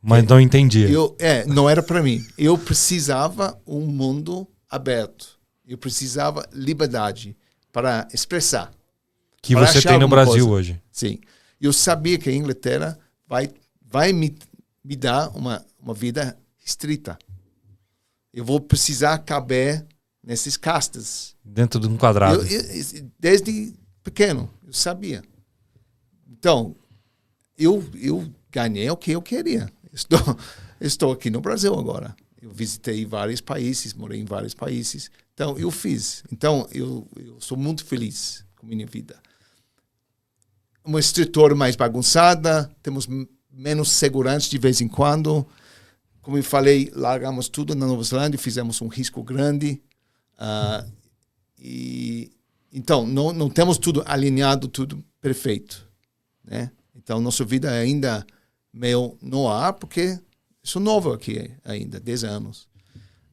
Mas não entendia. Não era para mim. Eu precisava um mundo aberto. Eu precisava liberdade para expressar. Que você tem no Brasil hoje. Sim. Eu sabia que a Inglaterra vai me dar uma vida restrita. Eu vou precisar caber nessas castas. Dentro de um quadrado. Desde pequeno, eu sabia. Então, eu ganhei o que eu queria. Estou aqui no Brasil agora. Eu visitei vários países, morei em vários países. Então, eu fiz. Então, eu sou muito feliz com a minha vida. Uma estrutura mais bagunçada, temos menos segurança de vez em quando. Como eu falei, largamos tudo na Nova Zelândia, fizemos um risco grande. Então, não temos tudo alinhado, tudo perfeito, né? Então, nossa vida é ainda meio no ar, porque sou novo aqui ainda, 10 anos.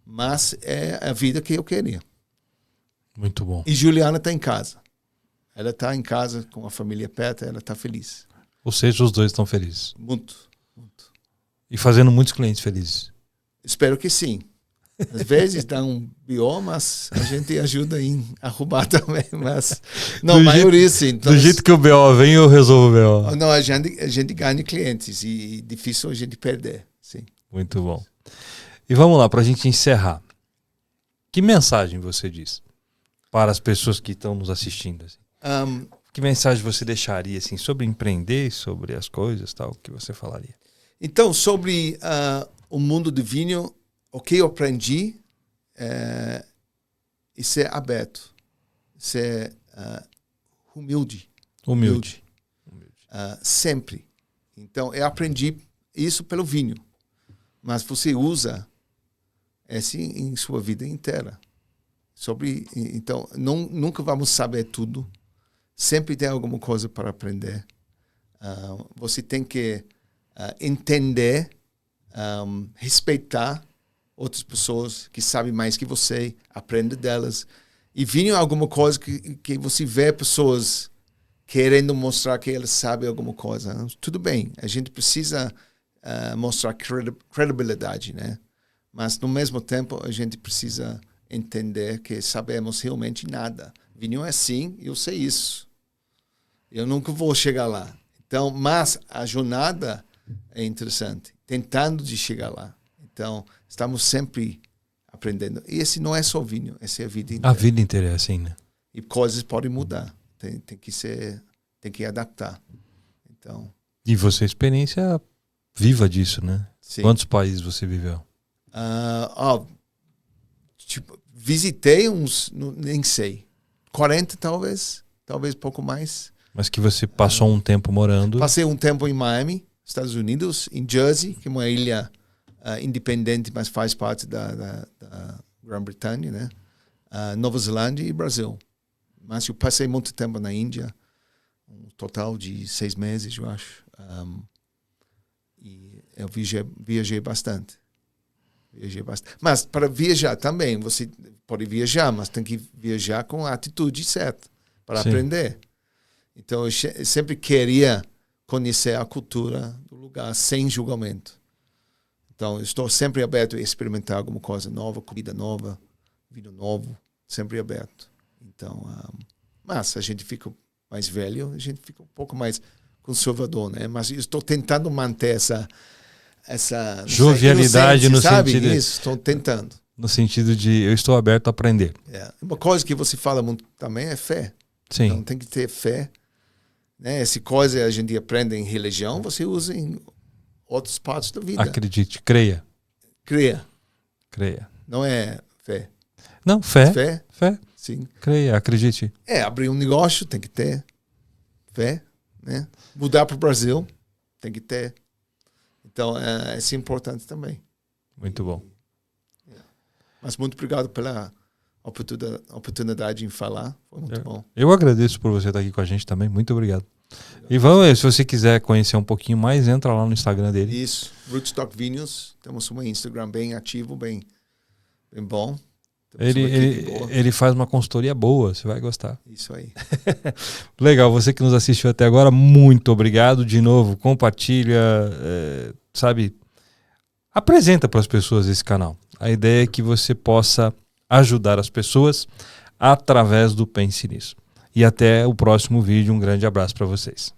Mas é a vida que eu queria. Muito bom. E Juliana está em casa. Ela está em casa com a família perto, ela está feliz. Ou seja, os dois estão felizes. Muito. E fazendo muitos clientes felizes. Espero que sim. Às vezes dá um BO, mas a gente ajuda em arrumar também. Mas não, a maioria sim. Então, do jeito que o BO vem, eu resolvo o BO. Não, a gente ganha clientes e difícil a gente perder. Sim. Muito bom. E vamos lá, para a gente encerrar. Que mensagem você diz para as pessoas que estão nos assistindo? Assim? Que mensagem você deixaria assim, sobre empreender, sobre as coisas, tal, que você falaria? Então, sobre o mundo do vinho, o que eu aprendi é ser aberto, ser humilde. Humilde. Sempre. Então, eu aprendi isso pelo vinho. Mas você usa assim em sua vida inteira. Então, nunca vamos saber tudo. Sempre tem alguma coisa para aprender. Você tem que entender, respeitar outras pessoas que sabem mais que você, aprenda delas. E vinho é alguma coisa que você vê pessoas querendo mostrar que elas sabem alguma coisa. Tudo bem, a gente precisa mostrar credibilidade, né? Mas, no mesmo tempo, a gente precisa entender que sabemos realmente nada. Vinho é assim, eu sei isso. Eu nunca vou chegar lá. Então, mas a jornada é interessante, tentando de chegar lá. Então, estamos sempre aprendendo. E esse não é só vinho, essa é a vida inteira. A vida inteira é assim, né? E coisas podem mudar. Tem que adaptar. Então. E você, experiência viva disso, né? Sim. Quantos países você viveu? Visitei uns, nem sei, 40 talvez pouco mais. Mas que você passou um tempo morando. Passei um tempo em Miami, Estados Unidos, em Jersey, que é uma ilha independente, mas faz parte da Grã-Bretanha, né? Nova Zelândia e Brasil. Mas eu passei muito tempo na Índia, um total de 6 meses, eu acho. E eu viajei bastante. Mas para viajar também, você pode viajar, mas tem que viajar com a atitude certa para aprender. Então, eu sempre queria conhecer a cultura do lugar sem julgamento. Então, eu estou sempre aberto a experimentar alguma coisa nova, comida nova, vinho novo, sempre aberto. Então, mas a gente fica mais velho, a gente fica um pouco mais conservador, né? Mas eu estou tentando manter essa jovialidade no sentido. Isso, estou tentando. No sentido de eu estou aberto a aprender. Uma coisa que você fala muito também é fé. Sim. Então tem que ter fé. Né? Essa coisa a gente aprende em religião, você usa em outras partes da vida. Acredite, creia. Creia. Não é fé. Não, fé. Fé. Sim. Creia, acredite. Abrir um negócio tem que ter fé. Né? Mudar para o Brasil tem que ter. Então, isso é importante também. Muito bom. Mas muito obrigado pela oportunidade em falar. Foi muito bom. Eu agradeço por você estar aqui com a gente também. Muito obrigado. E vamos, se você quiser conhecer um pouquinho mais, entra lá no Instagram dele. Isso, Rootstock Vinhos. Temos um Instagram bem ativo, bem bom. Ele faz uma consultoria boa, você vai gostar. Isso aí. Legal, você que nos assistiu até agora, muito obrigado. De novo, compartilha, apresenta para as pessoas esse canal. A ideia é que você possa ajudar as pessoas através do Pense Nisso. E até o próximo vídeo. Um grande abraço para vocês.